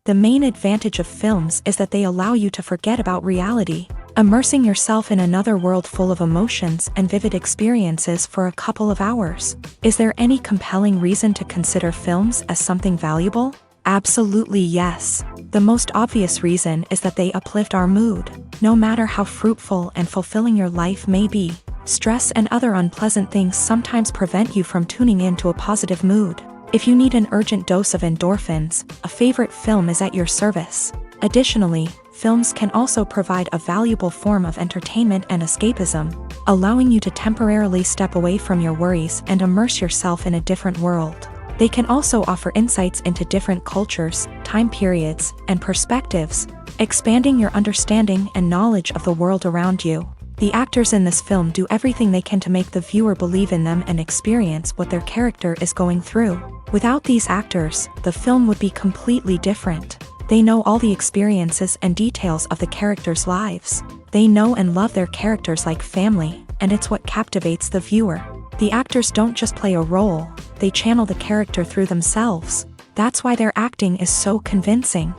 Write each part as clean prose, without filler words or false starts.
The main advantage of films is that they allow you to forget about reality, immersing yourself in another world full of emotions and vivid experiences for a couple of hours. Is there any compelling reason to consider films as something valuable? Absolutely yes. The most obvious reason is that they uplift our mood. No matter how fruitful and fulfilling your life may be, stress and other unpleasant things sometimes prevent you from tuning into a positive mood. If you need an urgent dose of endorphins, a favorite film is at your service. Additionally, films can also provide a valuable form of entertainment and escapism, allowing you to temporarily step away from your worries and immerse yourself in a different world. They can also offer insights into different cultures, time periods, and perspectives, expanding your understanding and knowledge of the world around you. The actors in this film do everything they can to make the viewer believe in them and experience what their character is going through. Without these actors, the film would be completely different. They know all the experiences and details of the characters' lives. They know and love their characters like family, and it's what captivates the viewer. The actors don't just play a role, they channel the character through themselves. That's why their acting is so convincing.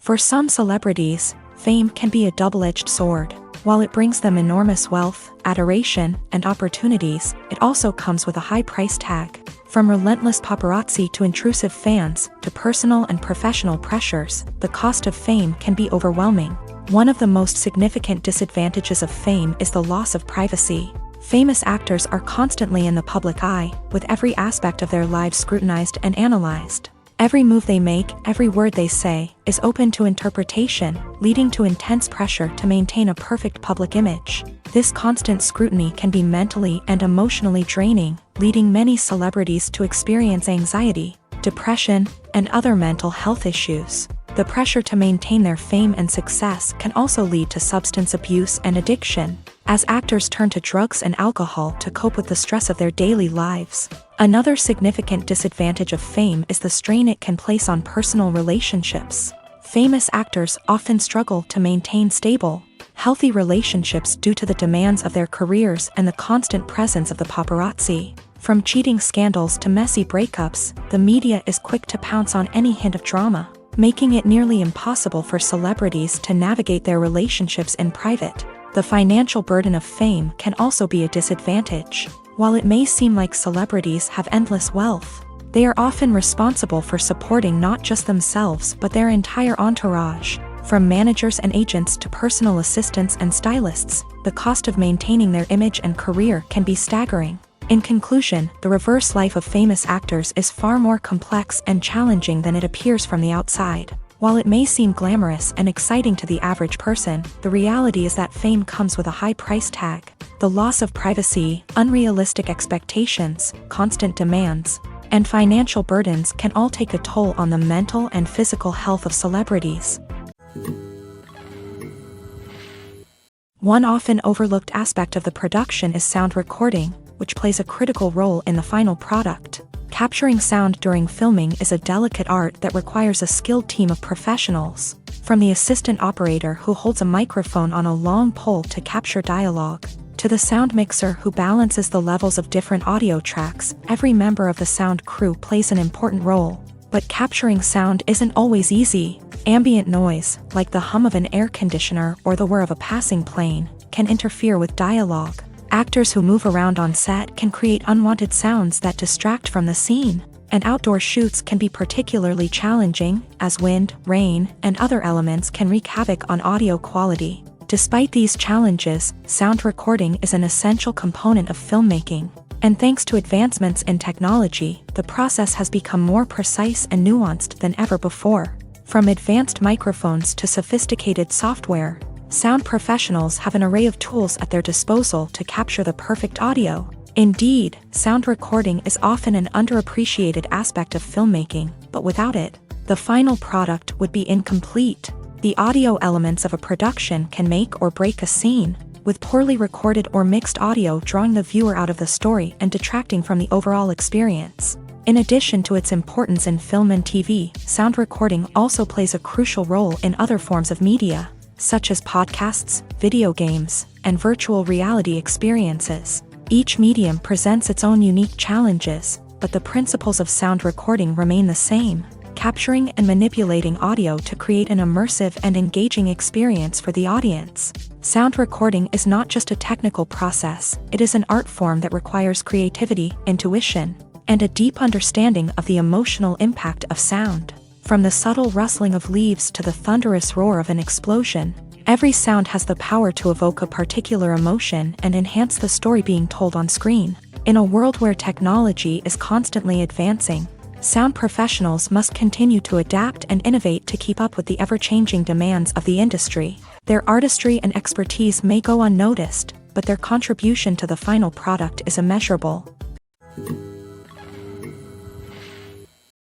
For some celebrities, fame can be a double-edged sword. While it brings them enormous wealth, adoration, and opportunities, it also comes with a high price tag. From relentless paparazzi to intrusive fans, to personal and professional pressures, the cost of fame can be overwhelming. One of the most significant disadvantages of fame is the loss of privacy. Famous actors are constantly in the public eye, with every aspect of their lives scrutinized and analyzed. Every move they make, every word they say, is open to interpretation, leading to intense pressure to maintain a perfect public image. This constant scrutiny can be mentally and emotionally draining, leading many celebrities to experience anxiety, depression, and other mental health issues. The pressure to maintain their fame and success can also lead to substance abuse and addiction, as actors turn to drugs and alcohol to cope with the stress of their daily lives. Another significant disadvantage of fame is the strain it can place on personal relationships. Famous actors often struggle to maintain stable, healthy relationships due to the demands of their careers and the constant presence of the paparazzi. From cheating scandals to messy breakups, the media is quick to pounce on any hint of drama, making it nearly impossible for celebrities to navigate their relationships in private. The financial burden of fame can also be a disadvantage. While it may seem like celebrities have endless wealth, they are often responsible for supporting not just themselves but their entire entourage. From managers and agents to personal assistants and stylists, the cost of maintaining their image and career can be staggering. In conclusion, the reverse life of famous actors is far more complex and challenging than it appears from the outside. While it may seem glamorous and exciting to the average person, the reality is that fame comes with a high price tag. The loss of privacy, unrealistic expectations, constant demands, and financial burdens can all take a toll on the mental and physical health of celebrities. One often overlooked aspect of the production is sound recording, which plays a critical role in the final product. Capturing sound during filming is a delicate art that requires a skilled team of professionals. From the assistant operator who holds a microphone on a long pole to capture dialogue, to the sound mixer who balances the levels of different audio tracks, every member of the sound crew plays an important role. But capturing sound isn't always easy. Ambient noise, like the hum of an air conditioner or the whir of a passing plane, can interfere with dialogue. Actors who move around on set can create unwanted sounds that distract from the scene. and outdoor shoots can be particularly challenging, as wind, rain, and other elements can wreak havoc on audio quality. Despite these challenges, sound recording is an essential component of filmmaking. And thanks to advancements in technology, the process has become more precise and nuanced than ever before. From advanced microphones to sophisticated software, sound professionals have an array of tools at their disposal to capture the perfect audio. Indeed, sound recording is often an underappreciated aspect of filmmaking, but without it, the final product would be incomplete. The audio elements of a production can make or break a scene, with poorly recorded or mixed audio drawing the viewer out of the story and detracting from the overall experience. In addition to its importance in film and TV, sound recording also plays a crucial role in other forms of media, such as podcasts, video games, and virtual reality experiences. Each medium presents its own unique challenges, but the principles of sound recording remain the same: capturing and manipulating audio to create an immersive and engaging experience for the audience. Sound recording is not just a technical process, it is an art form that requires creativity, intuition, and a deep understanding of the emotional impact of sound. From the subtle rustling of leaves to the thunderous roar of an explosion, every sound has the power to evoke a particular emotion and enhance the story being told on screen. In a world where technology is constantly advancing, sound professionals must continue to adapt and innovate to keep up with the ever-changing demands of the industry. Their artistry and expertise may go unnoticed, but their contribution to the final product is immeasurable.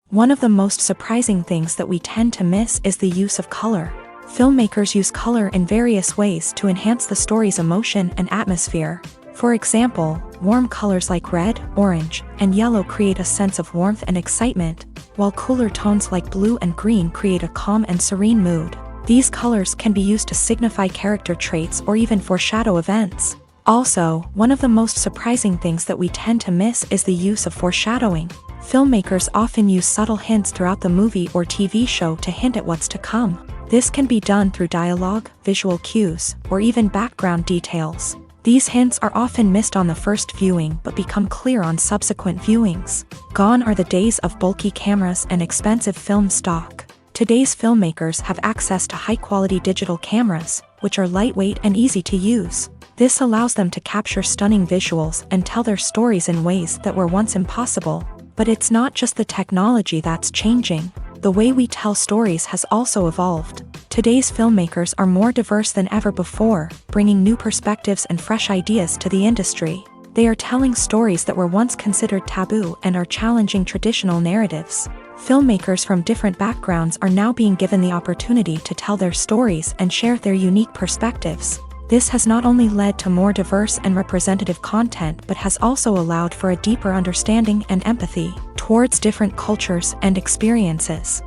One of the most surprising things that we tend to miss is the use of color. Filmmakers use color in various ways to enhance the story's emotion and atmosphere. For example, warm colors like red, orange, and yellow create a sense of warmth and excitement, while cooler tones like blue and green create a calm and serene mood. These colors can be used to signify character traits or even foreshadow events. Also, one of the most surprising things that we tend to miss is the use of foreshadowing. Filmmakers often use subtle hints throughout the movie or TV show to hint at what's to come. This can be done through dialogue, visual cues, or even background details. These hints are often missed on the first viewing but become clear on subsequent viewings. Gone are the days of bulky cameras and expensive film stock. Today's filmmakers have access to high-quality digital cameras, which are lightweight and easy to use. This allows them to capture stunning visuals and tell their stories in ways that were once impossible. But it's not just the technology that's changing. The way we tell stories has also evolved. Today's filmmakers are more diverse than ever before, bringing new perspectives and fresh ideas to the industry. They are telling stories that were once considered taboo and are challenging traditional narratives. Filmmakers from different backgrounds are now being given the opportunity to tell their stories and share their unique perspectives. This has not only led to more diverse and representative content but has also allowed for a deeper understanding and empathy towards different cultures and experiences.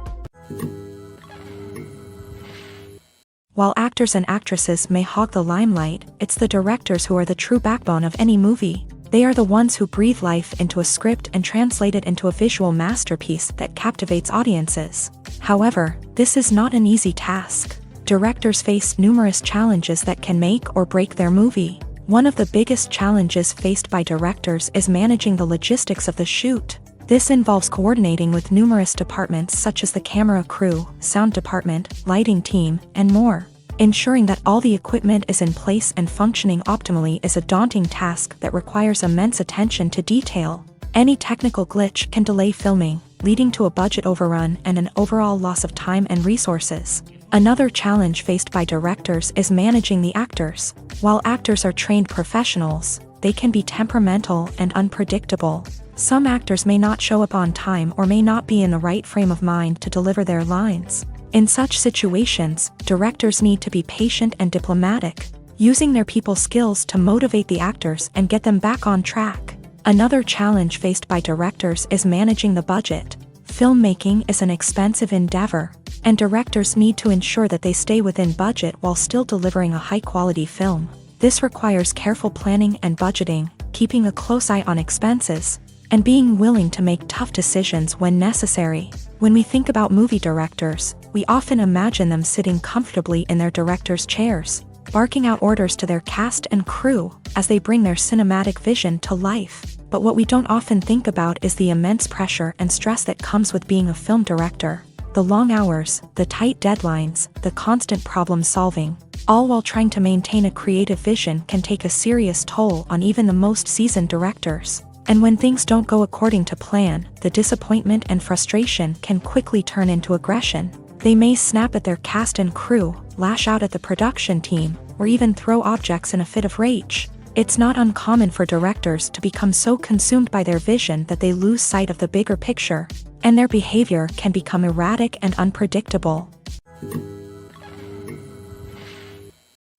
While actors and actresses may hog the limelight, it's the directors who are the true backbone of any movie. They are the ones who breathe life into a script and translate it into a visual masterpiece that captivates audiences. However, this is not an easy task. Directors face numerous challenges that can make or break their movie. One of the biggest challenges faced by directors is managing the logistics of the shoot. This involves coordinating with numerous departments such as the camera crew, sound department, lighting team, and more. Ensuring that all the equipment is in place and functioning optimally is a daunting task that requires immense attention to detail. Any technical glitch can delay filming, leading to a budget overrun and an overall loss of time and resources. Another challenge faced by directors is managing the actors. While actors are trained professionals, they can be temperamental and unpredictable. Some actors may not show up on time or may not be in the right frame of mind to deliver their lines. In such situations, directors need to be patient and diplomatic, using their people skills to motivate the actors and get them back on track. Another challenge faced by directors is managing the budget. Filmmaking is an expensive endeavor, and directors need to ensure that they stay within budget while still delivering a high-quality film. This requires careful planning and budgeting, keeping a close eye on expenses, and being willing to make tough decisions when necessary. When we think about movie directors, we often imagine them sitting comfortably in their director's chairs, barking out orders to their cast and crew as they bring their cinematic vision to life. but what we don't often think about is the immense pressure and stress that comes with being a film director. The long hours, the tight deadlines, the constant problem solving, all while trying to maintain a creative vision can take a serious toll on even the most seasoned directors. And when things don't go according to plan, the disappointment and frustration can quickly turn into aggression. They may snap at their cast and crew, lash out at the production team, or even throw objects in a fit of rage. It's not uncommon for directors to become so consumed by their vision that they lose sight of the bigger picture, and their behavior can become erratic and unpredictable.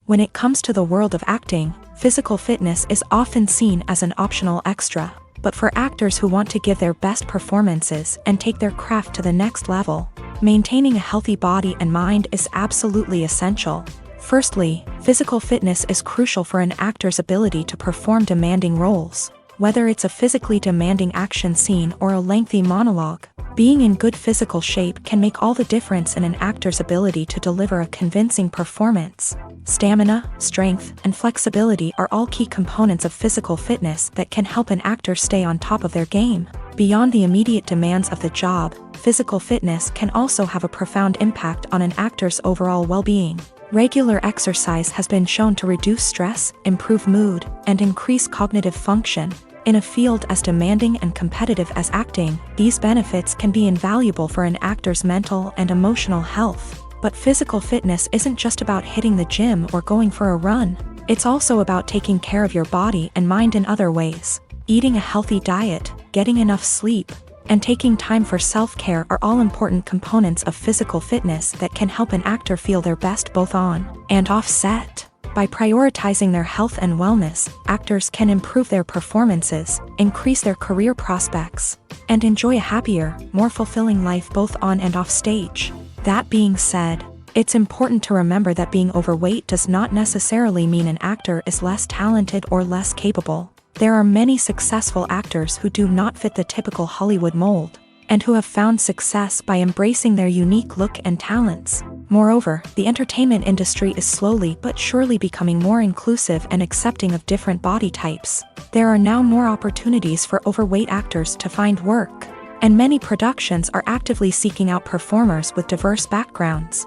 When it comes to the world of acting, physical fitness is often seen as an optional extra, but for actors who want to give their best performances and take their craft to the next level, maintaining a healthy body and mind is absolutely essential. Firstly, physical fitness is crucial for an actor's ability to perform demanding roles. Whether it's a physically demanding action scene or a lengthy monologue, being in good physical shape can make all the difference in an actor's ability to deliver a convincing performance. Stamina, strength, and flexibility are all key components of physical fitness that can help an actor stay on top of their game. Beyond the immediate demands of the job, physical fitness can also have a profound impact on an actor's overall well-being. Regular exercise has been shown to reduce stress, improve mood, and increase cognitive function. In a field as demanding and competitive as acting, these benefits can be invaluable for an actor's mental and emotional health. But physical fitness isn't just about hitting the gym or going for a run. It's also about taking care of your body and mind in other ways. Eating a healthy diet, getting enough sleep, and taking time for self-care are all important components of physical fitness that can help an actor feel their best both on and off set. By prioritizing their health and wellness, actors can improve their performances, increase their career prospects, and enjoy a happier, more fulfilling life both on and off stage. That being said, it's important to remember that being overweight does not necessarily mean an actor is less talented or less capable. There are many successful actors who do not fit the typical Hollywood mold, and who have found success by embracing their unique look and talents. Moreover, the entertainment industry is slowly but surely becoming more inclusive and accepting of different body types. There are now more opportunities for overweight actors to find work, and many productions are actively seeking out performers with diverse backgrounds.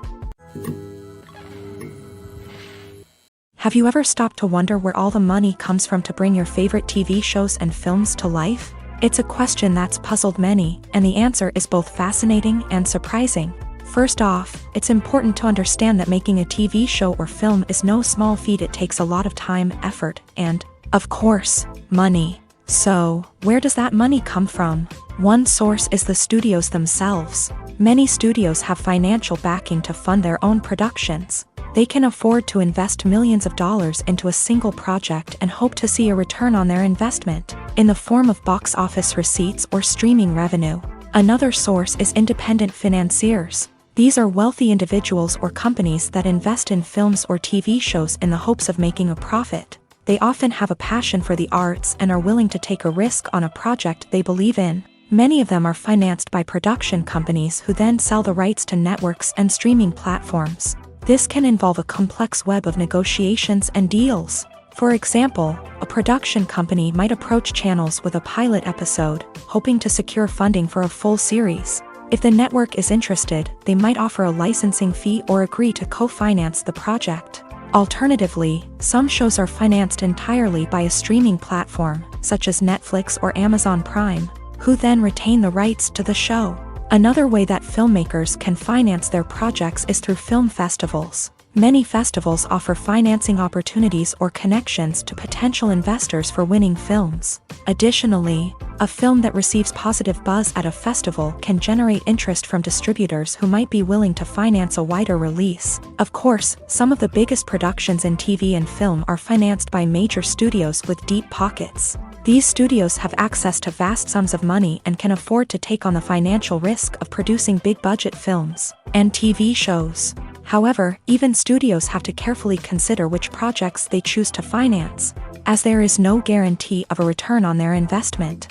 Have you ever stopped to wonder where all the money comes from to bring your favorite TV shows and films to life? It's a question that's puzzled many, and the answer is both fascinating and surprising. First off, it's important to understand that making a TV show or film is no small feat. It takes a lot of time, effort, and, of course, money. So, where does that money come from? One source is the studios themselves. Many studios have financial backing to fund their own productions. They can afford to invest millions of dollars into a single project and hope to see a return on their investment, in the form of box office receipts or streaming revenue. Another source is independent financiers. These are wealthy individuals or companies that invest in films or TV shows in the hopes of making a profit. They often have a passion for the arts and are willing to take a risk on a project they believe in. Many of them are financed by production companies who then sell the rights to networks and streaming platforms. This can involve a complex web of negotiations and deals. For example, a production company might approach channels with a pilot episode, hoping to secure funding for a full series. If the network is interested, they might offer a licensing fee or agree to co-finance the project. Alternatively, some shows are financed entirely by a streaming platform, such as Netflix or Amazon Prime, who then retain the rights to the show. Another way that filmmakers can finance their projects is through film festivals. Many festivals offer financing opportunities or connections to potential investors for winning films. Additionally, a film that receives positive buzz at a festival can generate interest from distributors who might be willing to finance a wider release. Of course, some of the biggest productions in TV and film are financed by major studios with deep pockets. These studios have access to vast sums of money and can afford to take on the financial risk of producing big-budget films and TV shows. However, even studios have to carefully consider which projects they choose to finance, as there is no guarantee of a return on their investment.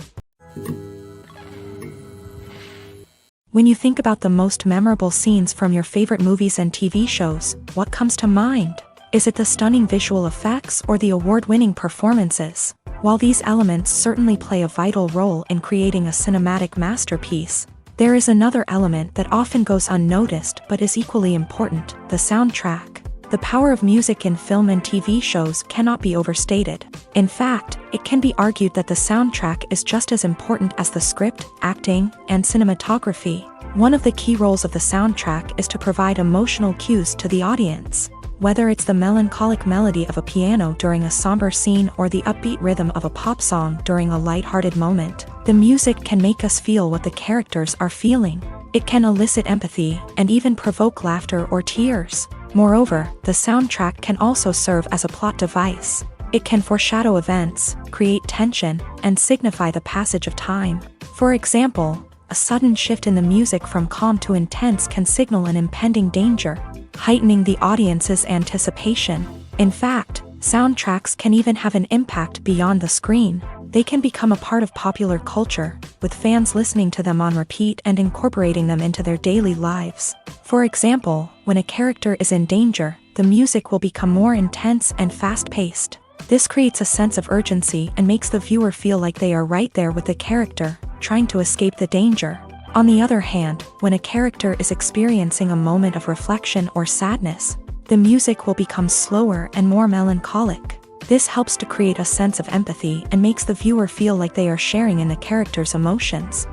When you think about the most memorable scenes from your favorite movies and TV shows, what comes to mind? Is it the stunning visual effects or the award-winning performances? While these elements certainly play a vital role in creating a cinematic masterpiece, there is another element that often goes unnoticed but is equally important: the soundtrack. The power of music in film and TV shows cannot be overstated. In fact, it can be argued that the soundtrack is just as important as the script, acting, and cinematography. One of the key roles of the soundtrack is to provide emotional cues to the audience. Whether it's the melancholic melody of a piano during a somber scene or the upbeat rhythm of a pop song during a lighthearted moment, the music can make us feel what the characters are feeling. It can elicit empathy and even provoke laughter or tears. Moreover, the soundtrack can also serve as a plot device. It can foreshadow events, create tension, and signify the passage of time. For example, a sudden shift in the music from calm to intense can signal an impending danger, heightening the audience's anticipation. In fact, soundtracks can even have an impact beyond the screen. They can become a part of popular culture, with fans listening to them on repeat and incorporating them into their daily lives. For example, when a character is in danger, the music will become more intense and fast-paced. This creates a sense of urgency and makes the viewer feel like they are right there with the character, trying to escape the danger. On the other hand, when a character is experiencing a moment of reflection or sadness, the music will become slower and more melancholic. This helps to create a sense of empathy and makes the viewer feel like they are sharing in the character's emotions.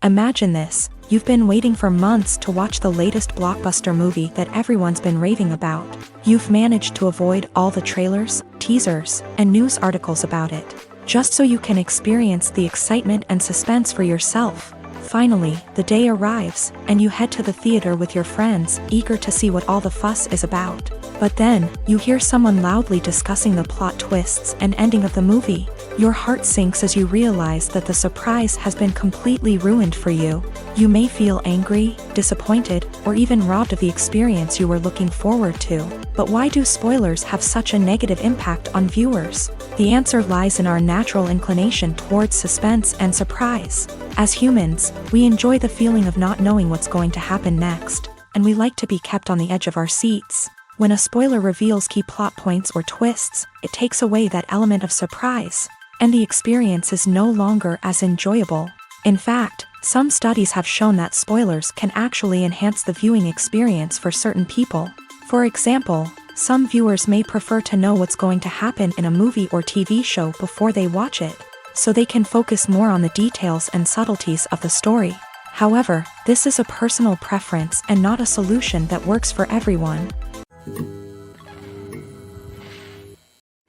Imagine this: you've been waiting for months to watch the latest blockbuster movie that everyone's been raving about. You've managed to avoid all the trailers, teasers, and news articles about it, just so you can experience the excitement and suspense for yourself. Finally, the day arrives, and you head to the theater with your friends, eager to see what all the fuss is about. But then, you hear someone loudly discussing the plot twists and ending of the movie. Your heart sinks as you realize that the surprise has been completely ruined for you. You may feel angry, disappointed, or even robbed of the experience you were looking forward to. But why do spoilers have such a negative impact on viewers? The answer lies in our natural inclination towards suspense and surprise. As humans, we enjoy the feeling of not knowing what's going to happen next, and we like to be kept on the edge of our seats. When a spoiler reveals key plot points or twists, it takes away that element of surprise, and the experience is no longer as enjoyable. In fact, some studies have shown that spoilers can actually enhance the viewing experience for certain people. For example, some viewers may prefer to know what's going to happen in a movie or TV show before they watch it, so they can focus more on the details and subtleties of the story. However, this is a personal preference and not a solution that works for everyone.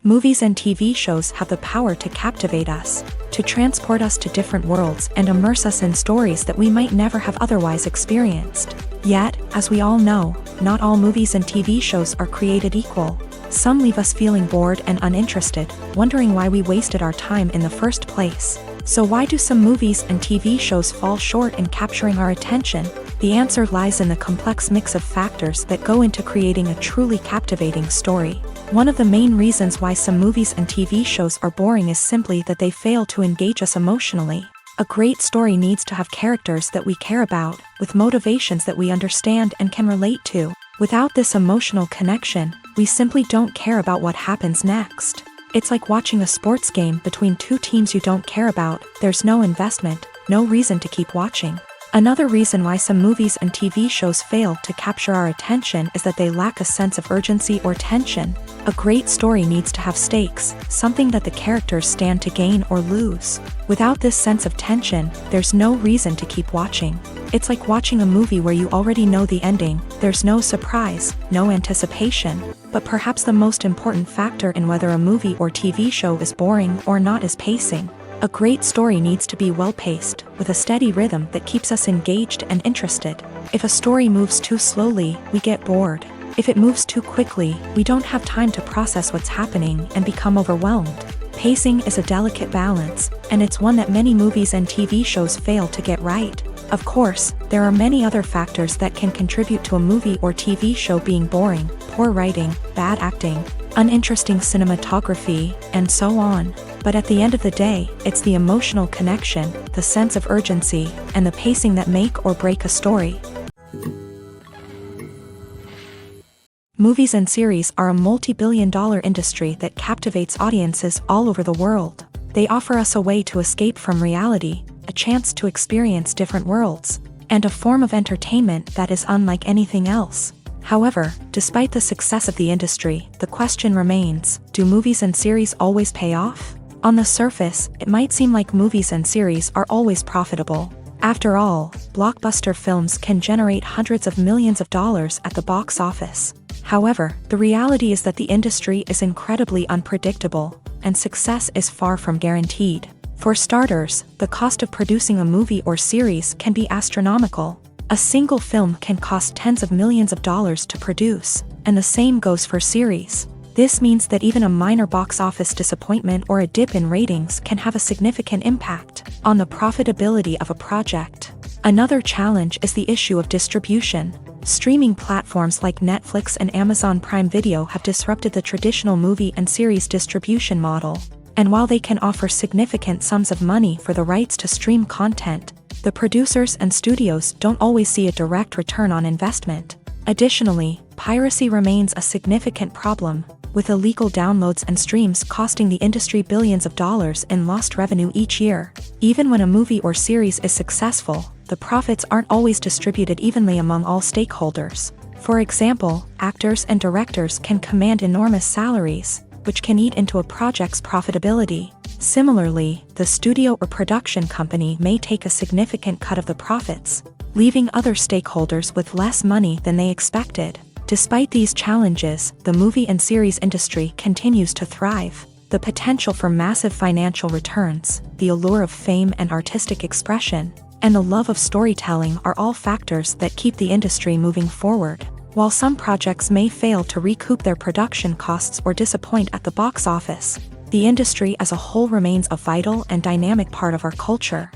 Movies and TV shows have the power to captivate us, to transport us to different worlds and immerse us in stories that we might never have otherwise experienced. Yet, as we all know, not all movies and TV shows are created equal. Some leave us feeling bored and uninterested, wondering why we wasted our time in the first place. So why do some movies and TV shows fall short in capturing our attention? The answer lies in the complex mix of factors that go into creating a truly captivating story. One of the main reasons why some movies and TV shows are boring is simply that they fail to engage us emotionally. A great story needs to have characters that we care about, with motivations that we understand and can relate to. Without this emotional connection, we simply don't care about what happens next. It's like watching a sports game between two teams you don't care about. There's no investment, no reason to keep watching. Another reason why some movies and TV shows fail to capture our attention is that they lack a sense of urgency or tension. A great story needs to have stakes, something that the characters stand to gain or lose. Without this sense of tension, there's no reason to keep watching. It's like watching a movie where you already know the ending. There's no surprise, no anticipation. But perhaps the most important factor in whether a movie or TV show is boring or not is pacing. A great story needs to be well-paced, with a steady rhythm that keeps us engaged and interested. If a story moves too slowly, we get bored. If it moves too quickly, we don't have time to process what's happening and become overwhelmed. Pacing is a delicate balance, and it's one that many movies and TV shows fail to get right. Of course, there are many other factors that can contribute to a movie or TV show being boring: poor writing, bad acting, uninteresting cinematography, and so on. But at the end of the day, it's the emotional connection, the sense of urgency, and the pacing that make or break a story. Movies and series are a multi-billion-dollar industry that captivates audiences all over the world. They offer us a way to escape from reality, a chance to experience different worlds, and a form of entertainment that is unlike anything else. However, despite the success of the industry, the question remains, do movies and series always pay off? On the surface, it might seem like movies and series are always profitable. After all, blockbuster films can generate hundreds of millions of dollars at the box office. However, the reality is that the industry is incredibly unpredictable, and success is far from guaranteed. For starters, the cost of producing a movie or series can be astronomical. A single film can cost tens of millions of dollars to produce, and the same goes for series. This means that even a minor box office disappointment or a dip in ratings can have a significant impact on the profitability of a project. Another challenge is the issue of distribution. Streaming platforms like Netflix and Amazon Prime Video have disrupted the traditional movie and series distribution model. And while they can offer significant sums of money for the rights to stream content, the producers and studios don't always see a direct return on investment. Additionally, piracy remains a significant problem, with illegal downloads and streams costing the industry billions of dollars in lost revenue each year. Even when a movie or series is successful, the profits aren't always distributed evenly among all stakeholders. For example, actors and directors can command enormous salaries, which can eat into a project's profitability. Similarly, the studio or production company may take a significant cut of the profits, leaving other stakeholders with less money than they expected. Despite these challenges, the movie and series industry continues to thrive. The potential for massive financial returns, the allure of fame and artistic expression, and the love of storytelling are all factors that keep the industry moving forward. While some projects may fail to recoup their production costs or disappoint at the box office, the industry as a whole remains a vital and dynamic part of our culture.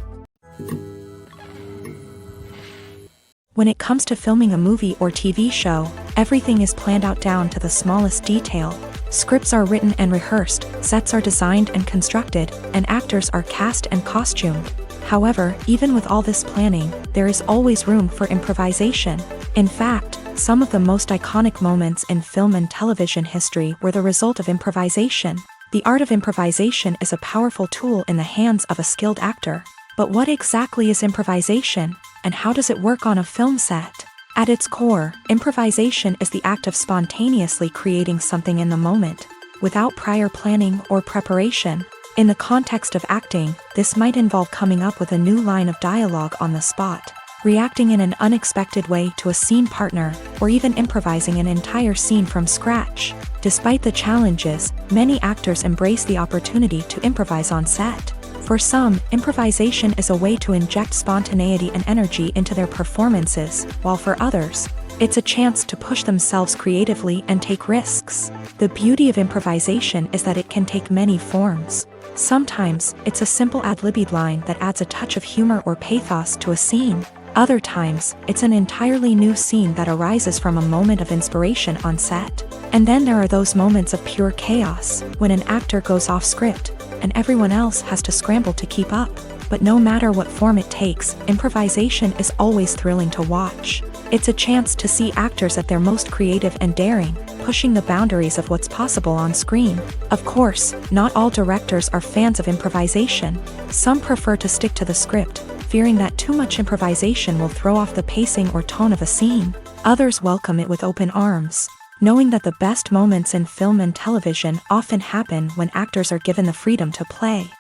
When it comes to filming a movie or TV show, everything is planned out down to the smallest detail. Scripts are written and rehearsed, sets are designed and constructed, and actors are cast and costumed. However, even with all this planning, there is always room for improvisation. In fact, some of the most iconic moments in film and television history were the result of improvisation. The art of improvisation is a powerful tool in the hands of a skilled actor. But what exactly is improvisation, and how does it work on a film set? At its core, improvisation is the act of spontaneously creating something in the moment, without prior planning or preparation. In the context of acting, this might involve coming up with a new line of dialogue on the spot, reacting in an unexpected way to a scene partner, or even improvising an entire scene from scratch. Despite the challenges, many actors embrace the opportunity to improvise on set. For some, improvisation is a way to inject spontaneity and energy into their performances, while for others, it's a chance to push themselves creatively and take risks. The beauty of improvisation is that it can take many forms. Sometimes, it's a simple ad-libbed line that adds a touch of humor or pathos to a scene. Other times, it's an entirely new scene that arises from a moment of inspiration on set. And then there are those moments of pure chaos, when an actor goes off script, and everyone else has to scramble to keep up. But no matter what form it takes, improvisation is always thrilling to watch. It's a chance to see actors at their most creative and daring, pushing the boundaries of what's possible on screen. Of course, not all directors are fans of improvisation. Some prefer to stick to the script, fearing that too much improvisation will throw off the pacing or tone of a scene. Others welcome it with open arms, knowing that the best moments in film and television often happen when actors are given the freedom to play.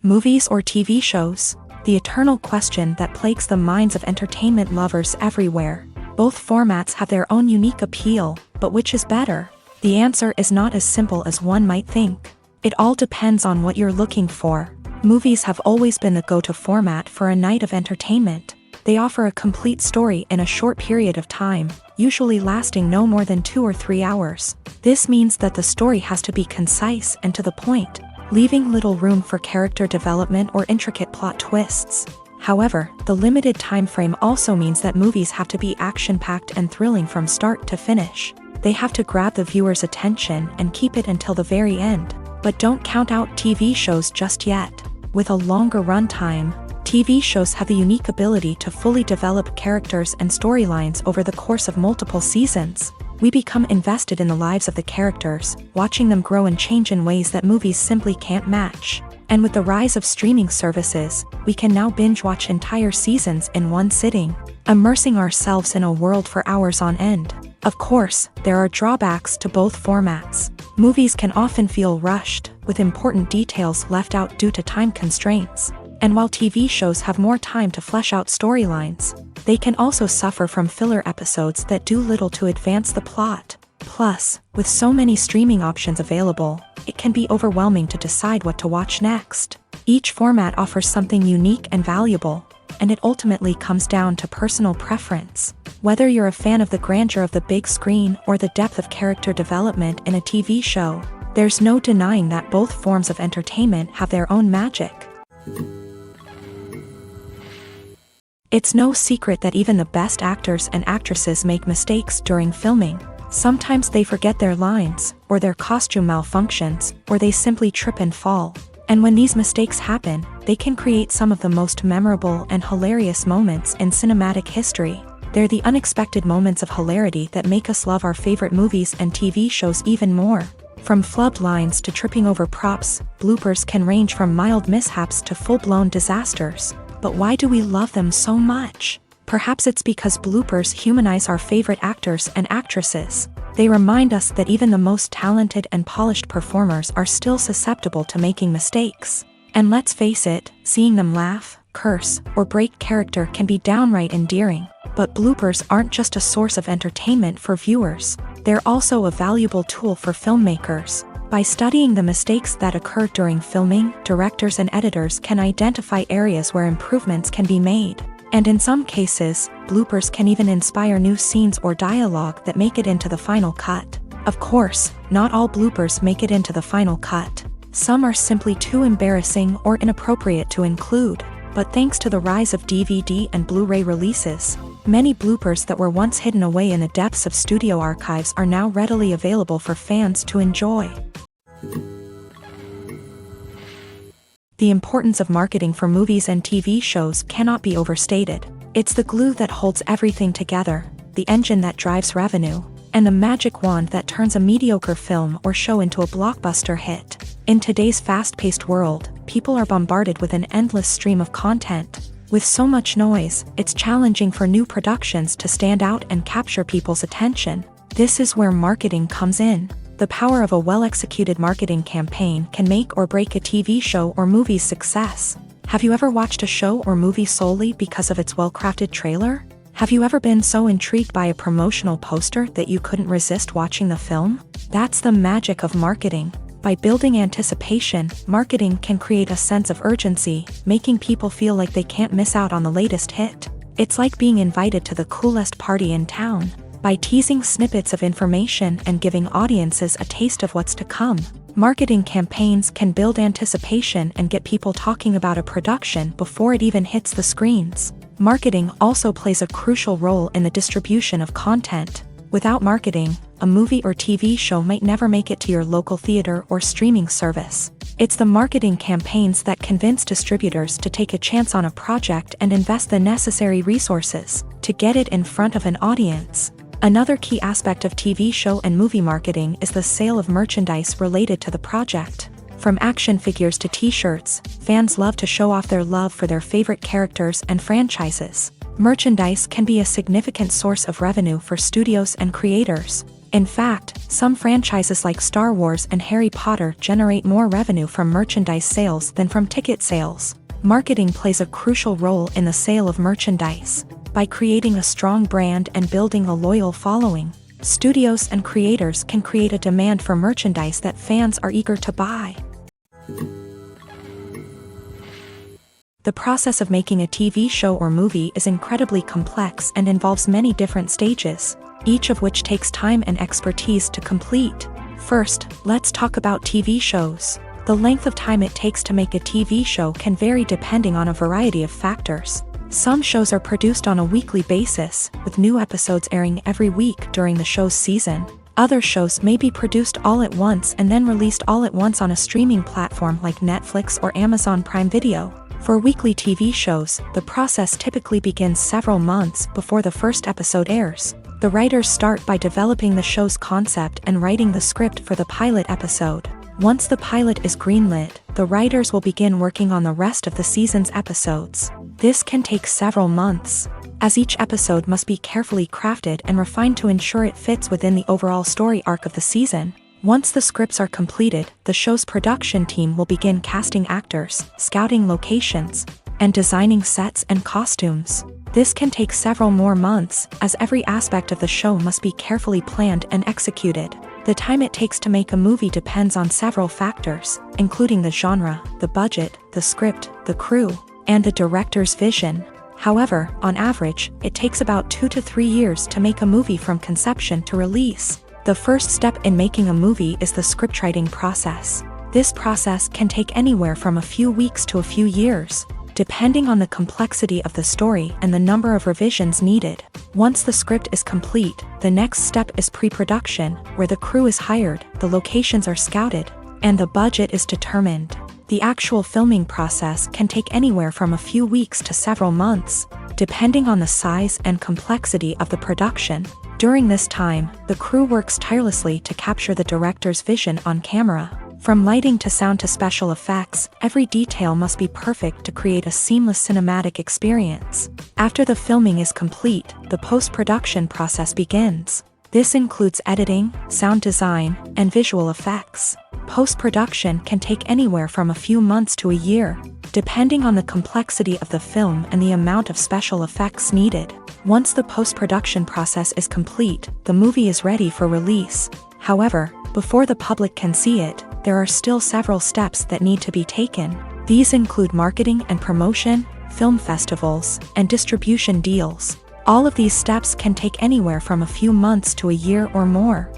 Movies or TV shows? The eternal question that plagues the minds of entertainment lovers everywhere. Both formats have their own unique appeal, but which is better? The answer is not as simple as one might think. It all depends on what you're looking for. Movies have always been the go-to format for a night of entertainment. They offer a complete story in a short period of time, usually lasting no more than 2 or 3 hours. This means that the story has to be concise and to the point, leaving little room for character development or intricate plot twists. However, the limited time frame also means that movies have to be action-packed and thrilling from start to finish. They have to grab the viewer's attention and keep it until the very end. But don't count out TV shows just yet. With a longer runtime, TV shows have the unique ability to fully develop characters and storylines over the course of multiple seasons. We become invested in the lives of the characters, watching them grow and change in ways that movies simply can't match. And with the rise of streaming services, we can now binge-watch entire seasons in one sitting, immersing ourselves in a world for hours on end. Of course, there are drawbacks to both formats. Movies can often feel rushed, with important details left out due to time constraints. And while TV shows have more time to flesh out storylines, they can also suffer from filler episodes that do little to advance the plot. Plus, with so many streaming options available, it can be overwhelming to decide what to watch next. Each format offers something unique and valuable, and it ultimately comes down to personal preference. Whether you're a fan of the grandeur of the big screen or the depth of character development in a TV show, there's no denying that both forms of entertainment have their own magic. It's no secret that even the best actors and actresses make mistakes during filming. Sometimes they forget their lines, or their costume malfunctions, or they simply trip and fall. And when these mistakes happen, they can create some of the most memorable and hilarious moments in cinematic history. They're the unexpected moments of hilarity that make us love our favorite movies and TV shows even more. From flubbed lines to tripping over props, bloopers can range from mild mishaps to full-blown disasters. But why do we love them so much? Perhaps it's because bloopers humanize our favorite actors and actresses. They remind us that even the most talented and polished performers are still susceptible to making mistakes. And let's face it, seeing them laugh, curse, or break character can be downright endearing. But bloopers aren't just a source of entertainment for viewers. They're also a valuable tool for filmmakers. By studying the mistakes that occur during filming, directors and editors can identify areas where improvements can be made. And in some cases, bloopers can even inspire new scenes or dialogue that make it into the final cut. Of course, not all bloopers make it into the final cut. Some are simply too embarrassing or inappropriate to include. But thanks to the rise of DVD and Blu-ray releases, many bloopers that were once hidden away in the depths of studio archives are now readily available for fans to enjoy. The importance of marketing for movies and TV shows cannot be overstated. It's the glue that holds everything together, the engine that drives revenue, and the magic wand that turns a mediocre film or show into a blockbuster hit. In today's fast-paced world, people are bombarded with an endless stream of content. With so much noise, it's challenging for new productions to stand out and capture people's attention. This is where marketing comes in. The power of a well-executed marketing campaign can make or break a TV show or movie's success. Have you ever watched a show or movie solely because of its well-crafted trailer? Have you ever been so intrigued by a promotional poster that you couldn't resist watching the film? That's the magic of marketing. By building anticipation, marketing can create a sense of urgency, making people feel like they can't miss out on the latest hit. It's like being invited to the coolest party in town. By teasing snippets of information and giving audiences a taste of what's to come, marketing campaigns can build anticipation and get people talking about a production before it even hits the screens. Marketing also plays a crucial role in the distribution of content. Without marketing, a movie or TV show might never make it to your local theater or streaming service. It's the marketing campaigns that convince distributors to take a chance on a project and invest the necessary resources to get it in front of an audience. Another key aspect of TV show and movie marketing is the sale of merchandise related to the project. From action figures to t-shirts, fans love to show off their love for their favorite characters and franchises. Merchandise can be a significant source of revenue for studios and creators. In fact, some franchises like Star Wars and Harry Potter generate more revenue from merchandise sales than from ticket sales. Marketing plays a crucial role in the sale of merchandise. By creating a strong brand and building a loyal following, studios and creators can create a demand for merchandise that fans are eager to buy. The process of making a TV show or movie is incredibly complex and involves many different stages, each of which takes time and expertise to complete. First, let's talk about TV shows. The length of time it takes to make a TV show can vary depending on a variety of factors. Some shows are produced on a weekly basis, with new episodes airing every week during the show's season. Other shows may be produced all at once and then released all at once on a streaming platform like Netflix or Amazon Prime Video. For weekly TV shows, the process typically begins several months before the first episode airs. The writers start by developing the show's concept and writing the script for the pilot episode. Once the pilot is greenlit, the writers will begin working on the rest of the season's episodes. This can take several months, as each episode must be carefully crafted and refined to ensure it fits within the overall story arc of the season. Once the scripts are completed, the show's production team will begin casting actors, scouting locations, and designing sets and costumes. This can take several more months, as every aspect of the show must be carefully planned and executed. The time it takes to make a movie depends on several factors, including the genre, the budget, the script, the crew, and the director's vision. However, on average, it takes about 2 to 3 years to make a movie from conception to release. The first step in making a movie is the scriptwriting process. This process can take anywhere from a few weeks to a few years, depending on the complexity of the story and the number of revisions needed. Once the script is complete, the next step is pre-production, where the crew is hired, the locations are scouted, and the budget is determined. The actual filming process can take anywhere from a few weeks to several months, depending on the size and complexity of the production. During this time, the crew works tirelessly to capture the director's vision on camera. From lighting to sound to special effects, every detail must be perfect to create a seamless cinematic experience. After the filming is complete, the post-production process begins. This includes editing, sound design, and visual effects. Post-production can take anywhere from a few months to a year, depending on the complexity of the film and the amount of special effects needed. Once the post-production process is complete, the movie is ready for release. However, before the public can see it, there are still several steps that need to be taken. These include marketing and promotion, film festivals, and distribution deals. All of these steps can take anywhere from a few months to a year or more.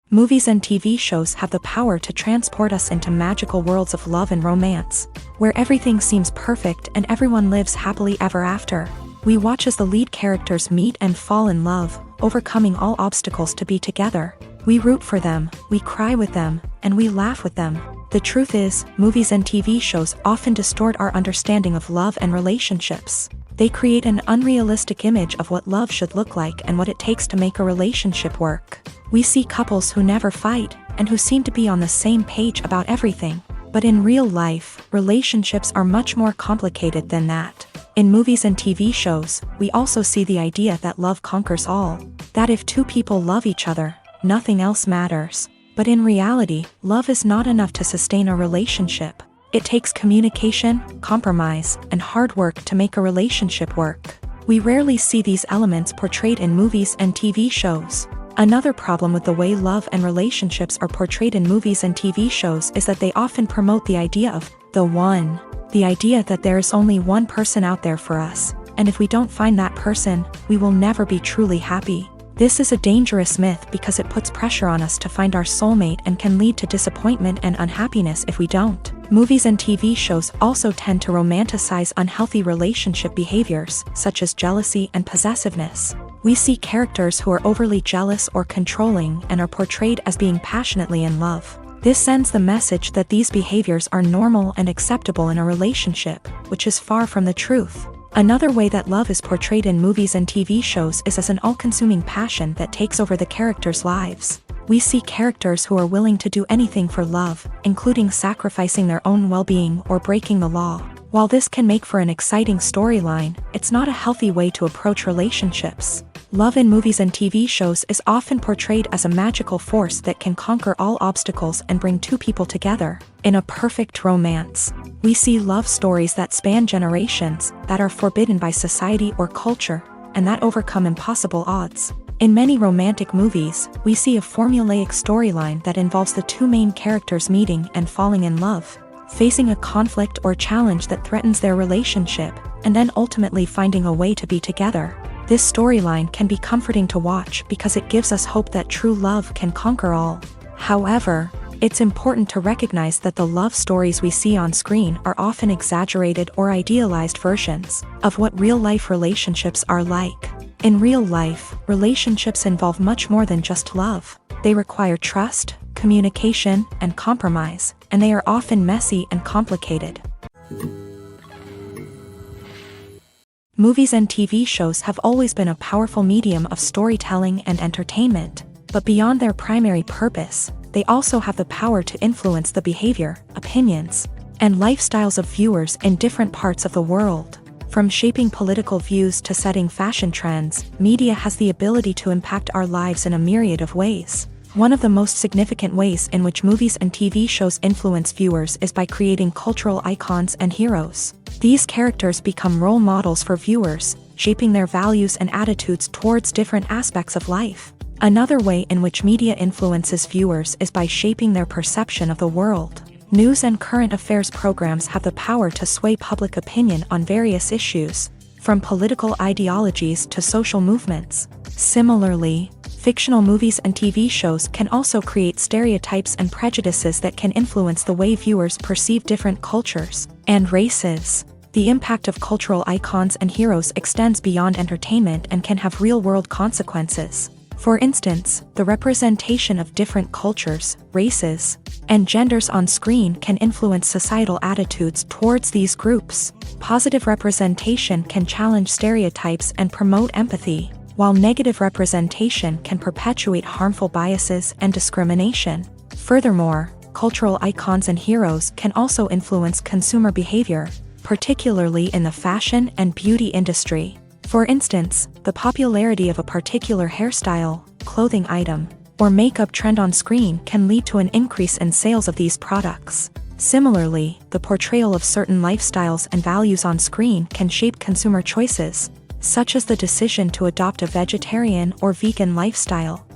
Movies and TV shows have the power to transport us into magical worlds of love and romance, where everything seems perfect and everyone lives happily ever after. We watch as the lead characters meet and fall in love, overcoming all obstacles to be together. We root for them, we cry with them, and we laugh with them. The truth is, movies and TV shows often distort our understanding of love and relationships. They create an unrealistic image of what love should look like and what it takes to make a relationship work. We see couples who never fight, and who seem to be on the same page about everything. But in real life, relationships are much more complicated than that. In movies and TV shows, we also see the idea that love conquers all. That if two people love each other, nothing else matters. But in reality, love is not enough to sustain a relationship. It takes communication, compromise, and hard work to make a relationship work. We rarely see these elements portrayed in movies and TV shows. Another problem with the way love and relationships are portrayed in movies and TV shows is that they often promote the idea of the one. The idea that there is only one person out there for us, and if we don't find that person, we will never be truly happy. This is a dangerous myth because it puts pressure on us to find our soulmate and can lead to disappointment and unhappiness if we don't. Movies and TV shows also tend to romanticize unhealthy relationship behaviors, such as jealousy and possessiveness. We see characters who are overly jealous or controlling and are portrayed as being passionately in love. This sends the message that these behaviors are normal and acceptable in a relationship, which is far from the truth. Another way that love is portrayed in movies and TV shows is as an all-consuming passion that takes over the characters' lives. We see characters who are willing to do anything for love, including sacrificing their own well-being or breaking the law. While this can make for an exciting storyline, it's not a healthy way to approach relationships. Love in movies and TV shows is often portrayed as a magical force that can conquer all obstacles and bring two people together. In a perfect romance, we see love stories that span generations, that are forbidden by society or culture, and that overcome impossible odds. In many romantic movies, we see a formulaic storyline that involves the two main characters meeting and falling in love, facing a conflict or challenge that threatens their relationship, and then ultimately finding a way to be together. This storyline can be comforting to watch because it gives us hope that true love can conquer all. However, it's important to recognize that the love stories we see on screen are often exaggerated or idealized versions of what real-life relationships are like. In real life, relationships involve much more than just love. They require trust, communication, and compromise. and they are often messy and complicated. Movies and TV shows have always been a powerful medium of storytelling and entertainment, but beyond their primary purpose, they also have the power to influence the behavior, opinions, and lifestyles of viewers in different parts of the world. From shaping political views to setting fashion trends, media has the ability to impact our lives in a myriad of ways. One of the most significant ways in which movies and TV shows influence viewers is by creating cultural icons and heroes. These characters become role models for viewers, shaping their values and attitudes towards different aspects of life. Another way in which media influences viewers is by shaping their perception of the world. News and current affairs programs have the power to sway public opinion on various issues, from political ideologies to social movements. Similarly, fictional movies and TV shows can also create stereotypes and prejudices that can influence the way viewers perceive different cultures and races. The impact of cultural icons and heroes extends beyond entertainment and can have real-world consequences. For instance, the representation of different cultures, races, and genders on screen can influence societal attitudes towards these groups. Positive representation can challenge stereotypes and promote empathy, while negative representation can perpetuate harmful biases and discrimination. Furthermore, cultural icons and heroes can also influence consumer behavior, particularly in the fashion and beauty industry. For instance, the popularity of a particular hairstyle, clothing item, or makeup trend on screen can lead to an increase in sales of these products. Similarly, the portrayal of certain lifestyles and values on screen can shape consumer choices, such as the decision to adopt a vegetarian or vegan lifestyle.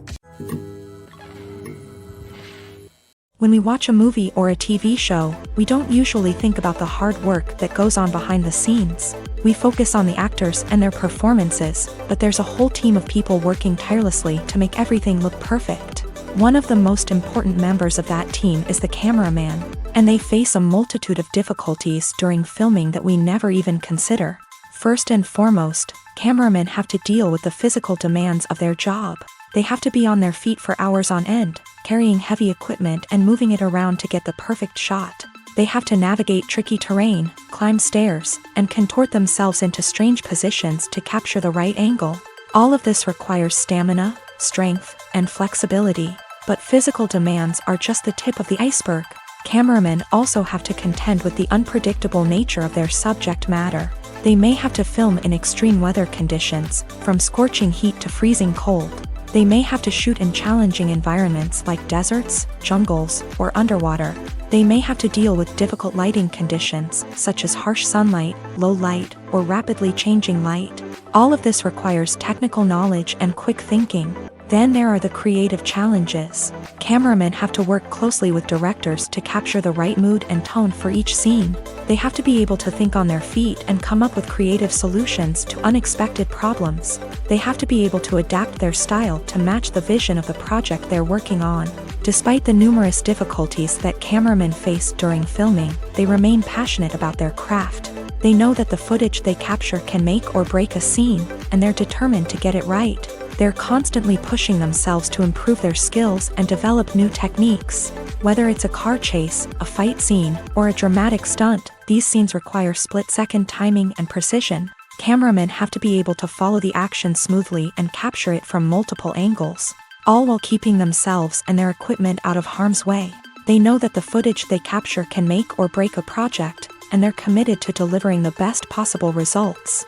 When we watch a movie or a TV show, we don't usually think about the hard work that goes on behind the scenes. We focus on the actors and their performances, but there's a whole team of people working tirelessly to make everything look perfect. One of the most important members of that team is the cameraman, and they face a multitude of difficulties during filming that we never even consider. First and foremost, cameramen have to deal with the physical demands of their job. They have to be on their feet for hours on end, carrying heavy equipment and moving it around to get the perfect shot. They have to navigate tricky terrain, climb stairs, and contort themselves into strange positions to capture the right angle. All of this requires stamina, strength, and flexibility. But physical demands are just the tip of the iceberg. Cameramen also have to contend with the unpredictable nature of their subject matter. They may have to film in extreme weather conditions, from scorching heat to freezing cold. They may have to shoot in challenging environments like deserts, jungles, or underwater. They may have to deal with difficult lighting conditions, such as harsh sunlight, low light, or rapidly changing light. All of this requires technical knowledge and quick thinking. Then there are the creative challenges. Cameramen have to work closely with directors to capture the right mood and tone for each scene. They have to be able to think on their feet and come up with creative solutions to unexpected problems. They have to be able to adapt their style to match the vision of the project they're working on. Despite the numerous difficulties that cameramen face during filming, they remain passionate about their craft. They know that the footage they capture can make or break a scene, and they're determined to get it right. They're constantly pushing themselves to improve their skills and develop new techniques. Whether it's a car chase, a fight scene, or a dramatic stunt, these scenes require split-second timing and precision. Cameramen have to be able to follow the action smoothly and capture it from multiple angles, all while keeping themselves and their equipment out of harm's way. They know that the footage they capture can make or break a project, and they're committed to delivering the best possible results.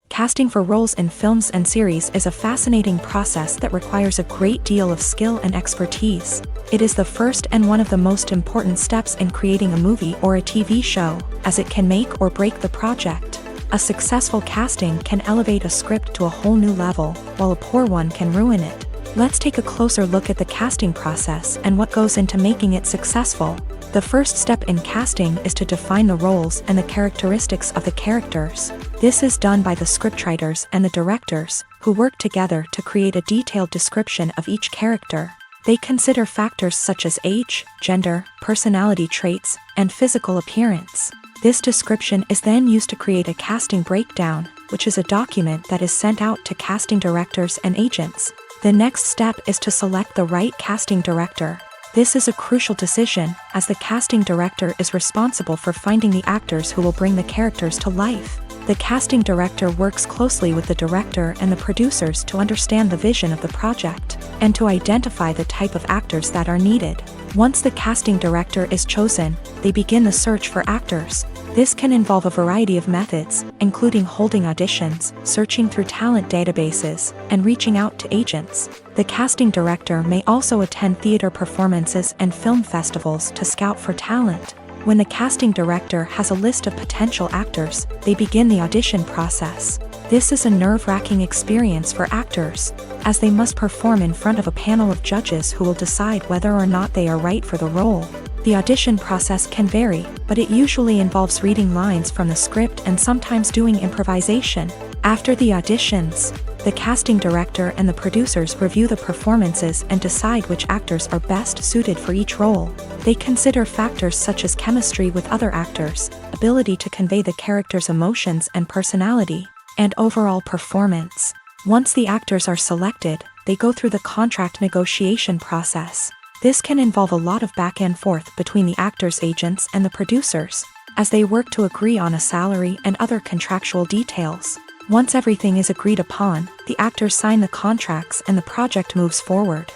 Casting for roles in films and series is a fascinating process that requires a great deal of skill and expertise. It is the first and one of the most important steps in creating a movie or a TV show, as it can make or break the project. A successful casting can elevate a script to a whole new level, while a poor one can ruin it. Let's take a closer look at the casting process and what goes into making it successful. The first step in casting is to define the roles and the characteristics of the characters. This is done by the scriptwriters and the directors, who work together to create a detailed description of each character. They consider factors such as age, gender, personality traits, and physical appearance. This description is then used to create a casting breakdown, which is a document that is sent out to casting directors and agents. The next step is to select the right casting director. This is a crucial decision, as the casting director is responsible for finding the actors who will bring the characters to life. The casting director works closely with the director and the producers to understand the vision of the project, and to identify the type of actors that are needed. Once the casting director is chosen, they begin the search for actors. This can involve a variety of methods, including holding auditions, searching through talent databases, and reaching out to agents. The casting director may also attend theater performances and film festivals to scout for talent. When the casting director has a list of potential actors, they begin the audition process. This is a nerve-wracking experience for actors, as they must perform in front of a panel of judges who will decide whether or not they are right for the role. The audition process can vary, but it usually involves reading lines from the script and sometimes doing improvisation. After the auditions, the casting director and the producers review the performances and decide which actors are best suited for each role. They consider factors such as chemistry with other actors, ability to convey the character's emotions and personality, and overall performance. Once the actors are selected, they go through the contract negotiation process. This can involve a lot of back and forth between the actors' agents and the producers, as they work to agree on a salary and other contractual details. Once everything is agreed upon, the actors sign the contracts and the project moves forward.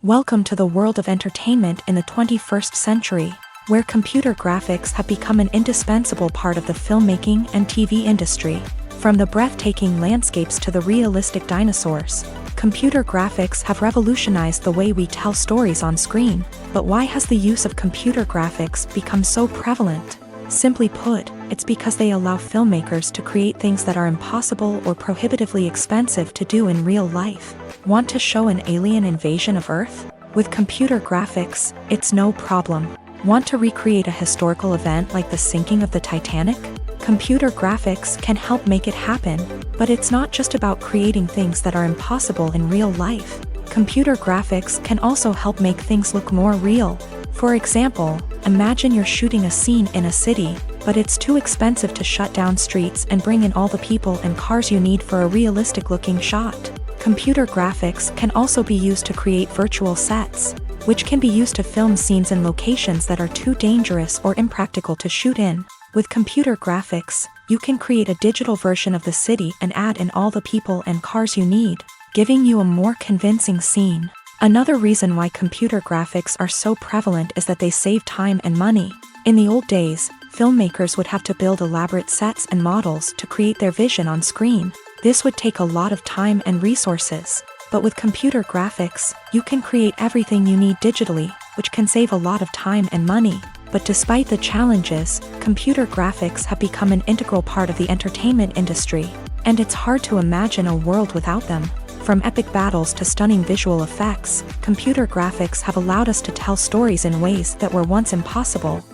Welcome to the world of entertainment in the 21st century, where computer graphics have become an indispensable part of the filmmaking and TV industry. From the breathtaking landscapes to the realistic dinosaurs, computer graphics have revolutionized the way we tell stories on screen. But why has the use of computer graphics become so prevalent? Simply put, it's because they allow filmmakers to create things that are impossible or prohibitively expensive to do in real life. Want to show an alien invasion of Earth? With computer graphics, it's no problem. Want to recreate a historical event like the sinking of the Titanic? Computer graphics can help make it happen, but it's not just about creating things that are impossible in real life. Computer graphics can also help make things look more real. For example, imagine you're shooting a scene in a city, but it's too expensive to shut down streets and bring in all the people and cars you need for a realistic-looking shot. Computer graphics can also be used to create virtual sets, which can be used to film scenes in locations that are too dangerous or impractical to shoot in. With computer graphics, you can create a digital version of the city and add in all the people and cars you need, giving you a more convincing scene. Another reason why computer graphics are so prevalent is that they save time and money. In the old days, filmmakers would have to build elaborate sets and models to create their vision on screen. This would take a lot of time and resources. But with computer graphics, you can create everything you need digitally, which can save a lot of time and money. But despite the challenges, computer graphics have become an integral part of the entertainment industry, and it's hard to imagine a world without them. From epic battles to stunning visual effects, computer graphics have allowed us to tell stories in ways that were once impossible.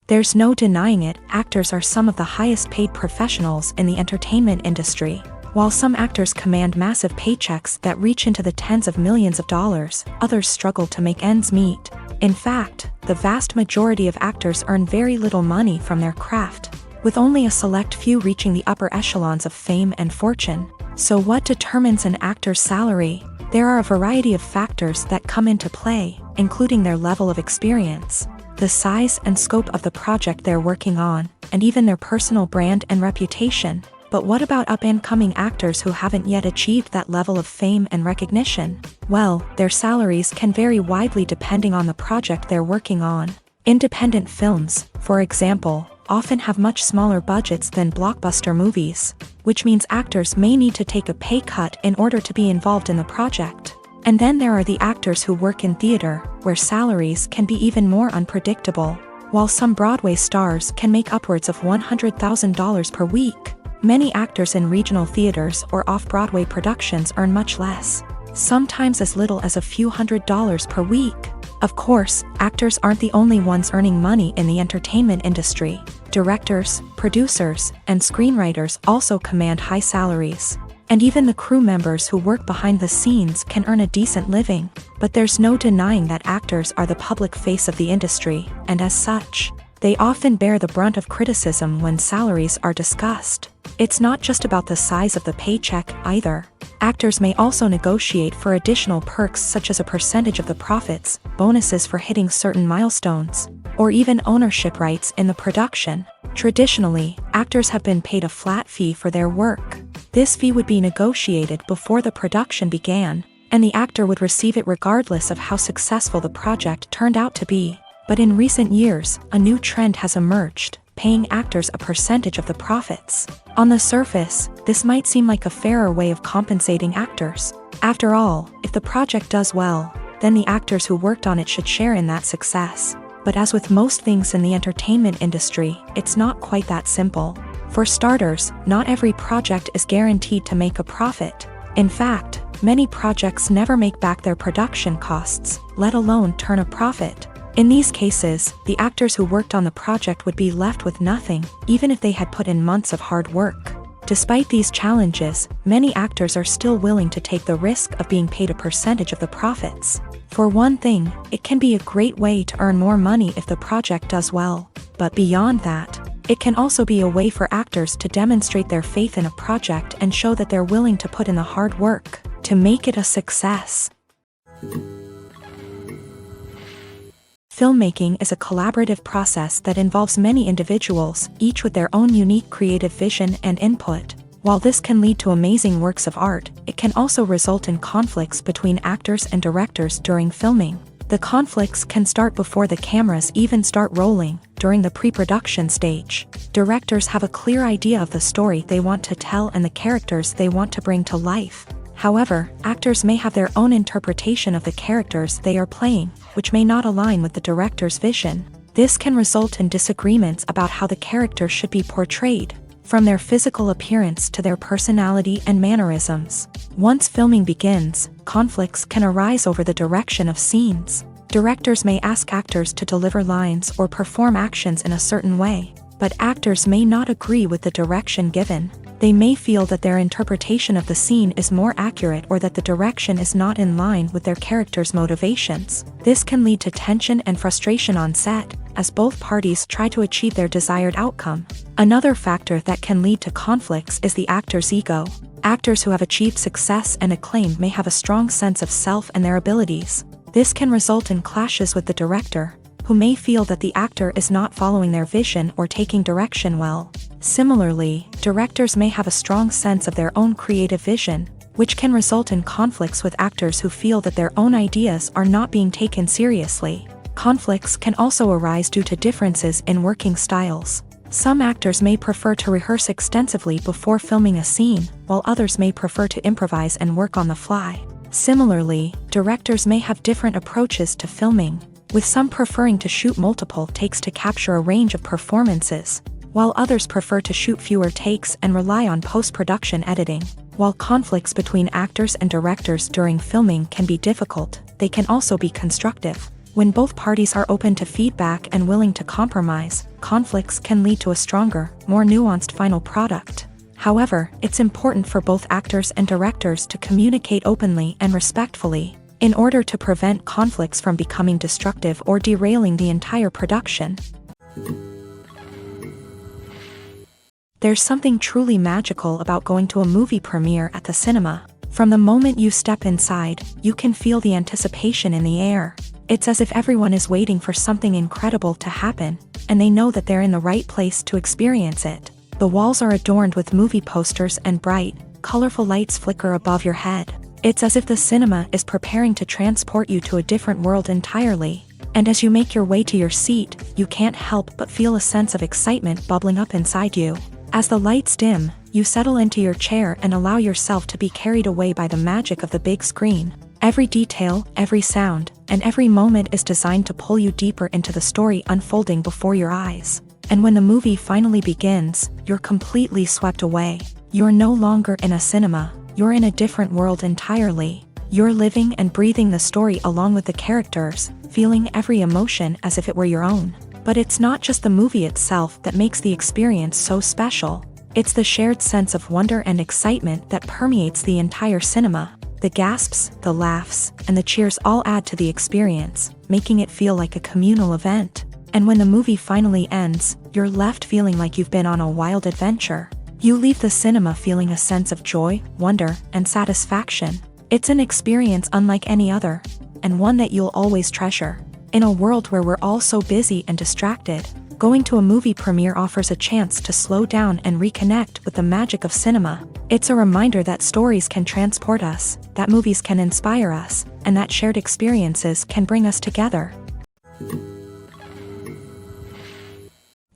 There's no denying it, actors are some of the highest paid professionals in the entertainment industry. While some actors command massive paychecks that reach into the tens of millions of dollars, others struggle to make ends meet. In fact, the vast majority of actors earn very little money from their craft, with only a select few reaching the upper echelons of fame and fortune. So what determines an actor's salary? There are a variety of factors that come into play, including their level of experience, the size and scope of the project they're working on, and even their personal brand and reputation. But what about up-and-coming actors who haven't yet achieved that level of fame and recognition? Well, their salaries can vary widely depending on the project they're working on. Independent films, for example, often have much smaller budgets than blockbuster movies, which means actors may need to take a pay cut in order to be involved in the project. And then there are the actors who work in theater, where salaries can be even more unpredictable. While some Broadway stars can make upwards of $100,000 per week, many actors in regional theaters or off-Broadway productions earn much less, sometimes as little as a few $100s per week. Of course, actors aren't the only ones earning money in the entertainment industry. Directors, producers, and screenwriters also command high salaries. And even the crew members who work behind the scenes can earn a decent living. But there's no denying that actors are the public face of the industry, and as such, They often bear the brunt of criticism when salaries are discussed. It's not just about the size of the paycheck, either. Actors may also negotiate for additional perks such as a percentage of the profits, bonuses for hitting certain milestones, or even ownership rights in the production. Traditionally, actors have been paid a flat fee for their work. This fee would be negotiated before the production began, and the actor would receive it regardless of how successful the project turned out to be. But in recent years, a new trend has emerged, paying actors a percentage of the profits. On the surface, this might seem like a fairer way of compensating actors. After all, if the project does well, then the actors who worked on it should share in that success. But as with most things in the entertainment industry, it's not quite that simple. For starters, not every project is guaranteed to make a profit. In fact, many projects never make back their production costs, let alone turn a profit. In these cases, the actors who worked on the project would be left with nothing, even if they had put in months of hard work. Despite these challenges, many actors are still willing to take the risk of being paid a percentage of the profits. For one thing, it can be a great way to earn more money if the project does well. But beyond that, it can also be a way for actors to demonstrate their faith in a project and show that they're willing to put in the hard work to make it a success. Filmmaking is a collaborative process that involves many individuals, each with their own unique creative vision and input. While this can lead to amazing works of art, it can also result in conflicts between actors and directors during filming. The conflicts can start before the cameras even start rolling, during the pre-production stage. Directors have a clear idea of the story they want to tell and the characters they want to bring to life. However, actors may have their own interpretation of the characters they are playing, which may not align with the director's vision. This can result in disagreements about how the character should be portrayed, from their physical appearance to their personality and mannerisms. Once filming begins, conflicts can arise over the direction of scenes. Directors may ask actors to deliver lines or perform actions in a certain way, but actors may not agree with the direction given. They may feel that their interpretation of the scene is more accurate or that the direction is not in line with their character's motivations. This can lead to tension and frustration on set, as both parties try to achieve their desired outcome. Another factor that can lead to conflicts is the actor's ego. Actors who have achieved success and acclaim may have a strong sense of self and their abilities. This can result in clashes with the director, who may feel that the actor is not following their vision or taking direction well. Similarly, directors may have a strong sense of their own creative vision, which can result in conflicts with actors who feel that their own ideas are not being taken seriously. Conflicts can also arise due to differences in working styles. Some actors may prefer to rehearse extensively before filming a scene, while others may prefer to improvise and work on the fly. Similarly, directors may have different approaches to filming, with some preferring to shoot multiple takes to capture a range of performances, while others prefer to shoot fewer takes and rely on post-production editing. While conflicts between actors and directors during filming can be difficult, they can also be constructive. When both parties are open to feedback and willing to compromise, conflicts can lead to a stronger, more nuanced final product. However, it's important for both actors and directors to communicate openly and respectfully, in order to prevent conflicts from becoming destructive or derailing the entire production. There's something truly magical about going to a movie premiere at the cinema. From the moment you step inside, you can feel the anticipation in the air. It's as if everyone is waiting for something incredible to happen, and they know that they're in the right place to experience it. The walls are adorned with movie posters and bright, colorful lights flicker above your head. It's as if the cinema is preparing to transport you to a different world entirely. And as you make your way to your seat, you can't help but feel a sense of excitement bubbling up inside you. As the lights dim, you settle into your chair and allow yourself to be carried away by the magic of the big screen. Every detail, every sound, and every moment is designed to pull you deeper into the story unfolding before your eyes. And when the movie finally begins, you're completely swept away. You're no longer in a cinema, you're in a different world entirely. You're living and breathing the story along with the characters, feeling every emotion as if it were your own. But it's not just the movie itself that makes the experience so special. It's the shared sense of wonder and excitement that permeates the entire cinema. The gasps, the laughs, and the cheers all add to the experience, making it feel like a communal event. And when the movie finally ends, you're left feeling like you've been on a wild adventure. You leave the cinema feeling a sense of joy, wonder, and satisfaction. It's an experience unlike any other, and one that you'll always treasure. In a world where we're all so busy and distracted, going to a movie premiere offers a chance to slow down and reconnect with the magic of cinema. It's a reminder that stories can transport us, that movies can inspire us, and that shared experiences can bring us together.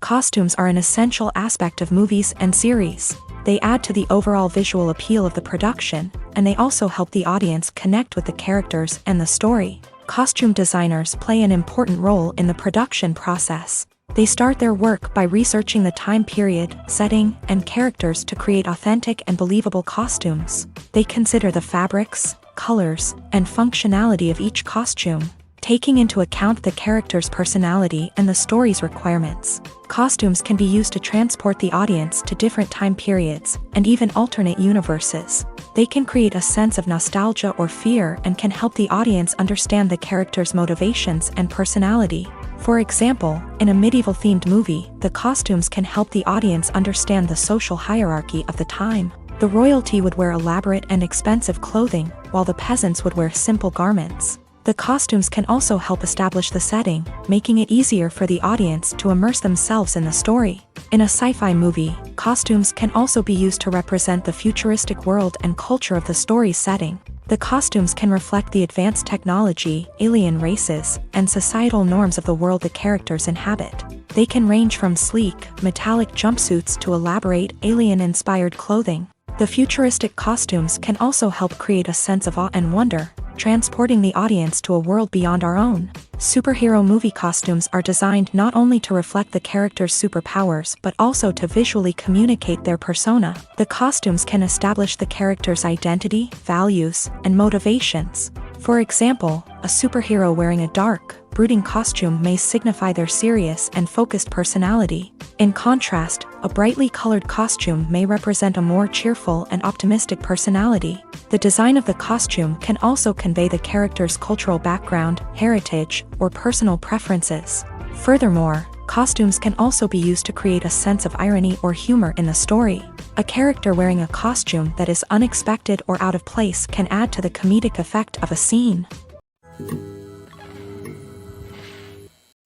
Costumes are an essential aspect of movies and series. They add to the overall visual appeal of the production, and they also help the audience connect with the characters and the story. Costume designers play an important role in the production process. They start their work by researching the time period, setting, and characters to create authentic and believable costumes. They consider the fabrics, colors, and functionality of each costume, taking into account the character's personality and the story's requirements. Costumes can be used to transport the audience to different time periods and even alternate universes. They can create a sense of nostalgia or fear and can help the audience understand the character's motivations and personality. For example, in a medieval-themed movie, the costumes can help the audience understand the social hierarchy of the time. The royalty would wear elaborate and expensive clothing, while the peasants would wear simple garments. The costumes can also help establish the setting, making it easier for the audience to immerse themselves in the story. In a sci-fi movie, costumes can also be used to represent the futuristic world and culture of the story's setting. The costumes can reflect the advanced technology, alien races, and societal norms of the world the characters inhabit. They can range from sleek, metallic jumpsuits to elaborate, alien-inspired clothing. The futuristic costumes can also help create a sense of awe and wonder, transporting the audience to a world beyond our own. Superhero movie costumes are designed not only to reflect the character's superpowers but also to visually communicate their persona. The costumes can establish the character's identity, values, and motivations. For example, a superhero wearing a dark, brooding costume may signify their serious and focused personality. In contrast, a brightly colored costume may represent a more cheerful and optimistic personality. The design of the costume can also convey the character's cultural background, heritage, or personal preferences. Furthermore, costumes can also be used to create a sense of irony or humor in the story. A character wearing a costume that is unexpected or out of place can add to the comedic effect of a scene.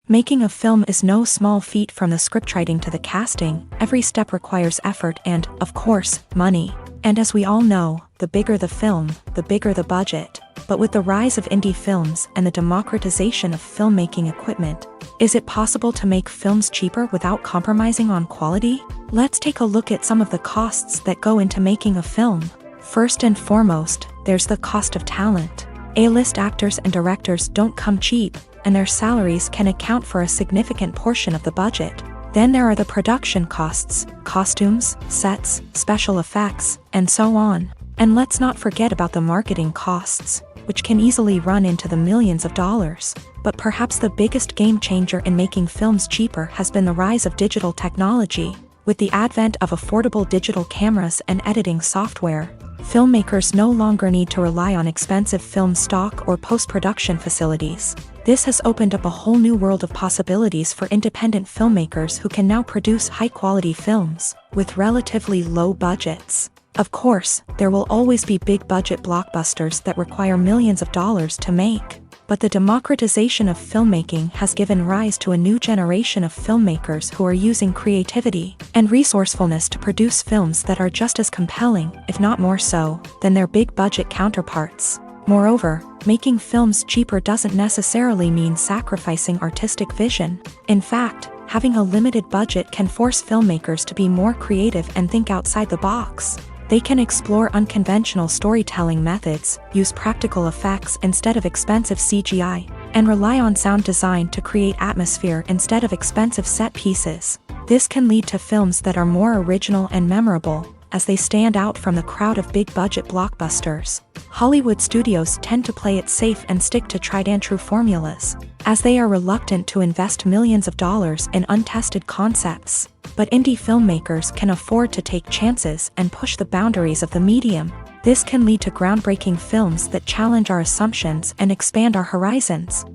Making a film is no small feat. From the scriptwriting to the casting, every step requires effort and, of course, money. And as we all know, the bigger the film, the bigger the budget. But with the rise of indie films and the democratization of filmmaking equipment, is it possible to make films cheaper without compromising on quality? Let's take a look at some of the costs that go into making a film. First and foremost, there's the cost of talent. A-list actors and directors don't come cheap, and their salaries can account for a significant portion of the budget. Then there are the production costs, costumes, sets, special effects, and so on. And let's not forget about the marketing costs, which can easily run into the millions of dollars. But perhaps the biggest game changer in making films cheaper has been the rise of digital technology. With the advent of affordable digital cameras and editing software, filmmakers no longer need to rely on expensive film stock or post-production facilities. This has opened up a whole new world of possibilities for independent filmmakers who can now produce high-quality films with relatively low budgets. Of course, there will always be big-budget blockbusters that require millions of dollars to make. But the democratization of filmmaking has given rise to a new generation of filmmakers who are using creativity and resourcefulness to produce films that are just as compelling, if not more so, than their big-budget counterparts. Moreover, making films cheaper doesn't necessarily mean sacrificing artistic vision. In fact, having a limited budget can force filmmakers to be more creative and think outside the box. They can explore unconventional storytelling methods, use practical effects instead of expensive CGI, and rely on sound design to create atmosphere instead of expensive set pieces. This can lead to films that are more original and memorable, as they stand out from the crowd of big-budget blockbusters. Hollywood studios tend to play it safe and stick to tried-and-true formulas, as they are reluctant to invest millions of dollars in untested concepts. But indie filmmakers can afford to take chances and push the boundaries of the medium. This can lead to groundbreaking films that challenge our assumptions and expand our horizons.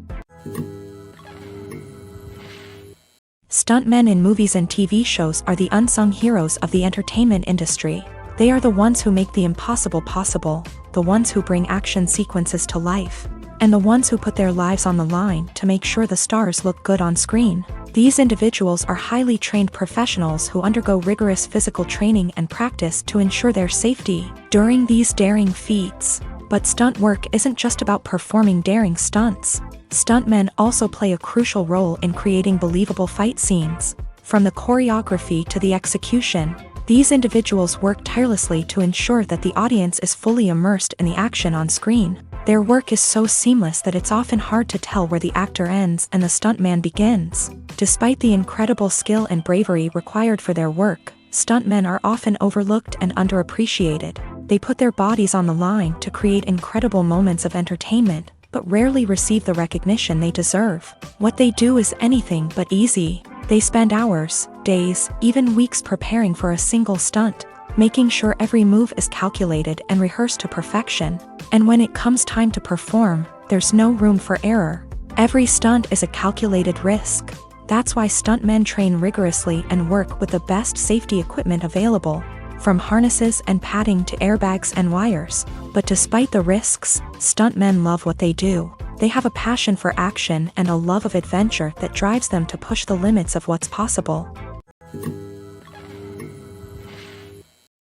Stuntmen in movies and TV shows are the unsung heroes of the entertainment industry. They are the ones who make the impossible possible, the ones who bring action sequences to life, and the ones who put their lives on the line to make sure the stars look good on screen. These individuals are highly trained professionals who undergo rigorous physical training and practice to ensure their safety during these daring feats. But stunt work isn't just about performing daring stunts. Stuntmen also play a crucial role in creating believable fight scenes. From the choreography to the execution, these individuals work tirelessly to ensure that the audience is fully immersed in the action on screen. Their work is so seamless that it's often hard to tell where the actor ends and the stuntman begins. Despite the incredible skill and bravery required for their work, stuntmen are often overlooked and underappreciated. They put their bodies on the line to create incredible moments of entertainment, but rarely receive the recognition they deserve. What they do is anything but easy. They spend hours, days, even weeks preparing for a single stunt, making sure every move is calculated and rehearsed to perfection. And when it comes time to perform, there's no room for error. Every stunt is a calculated risk. That's why stuntmen train rigorously and work with the best safety equipment available, from harnesses and padding to airbags and wires. But despite the risks, stuntmen love what they do. They have a passion for action and a love of adventure that drives them to push the limits of what's possible.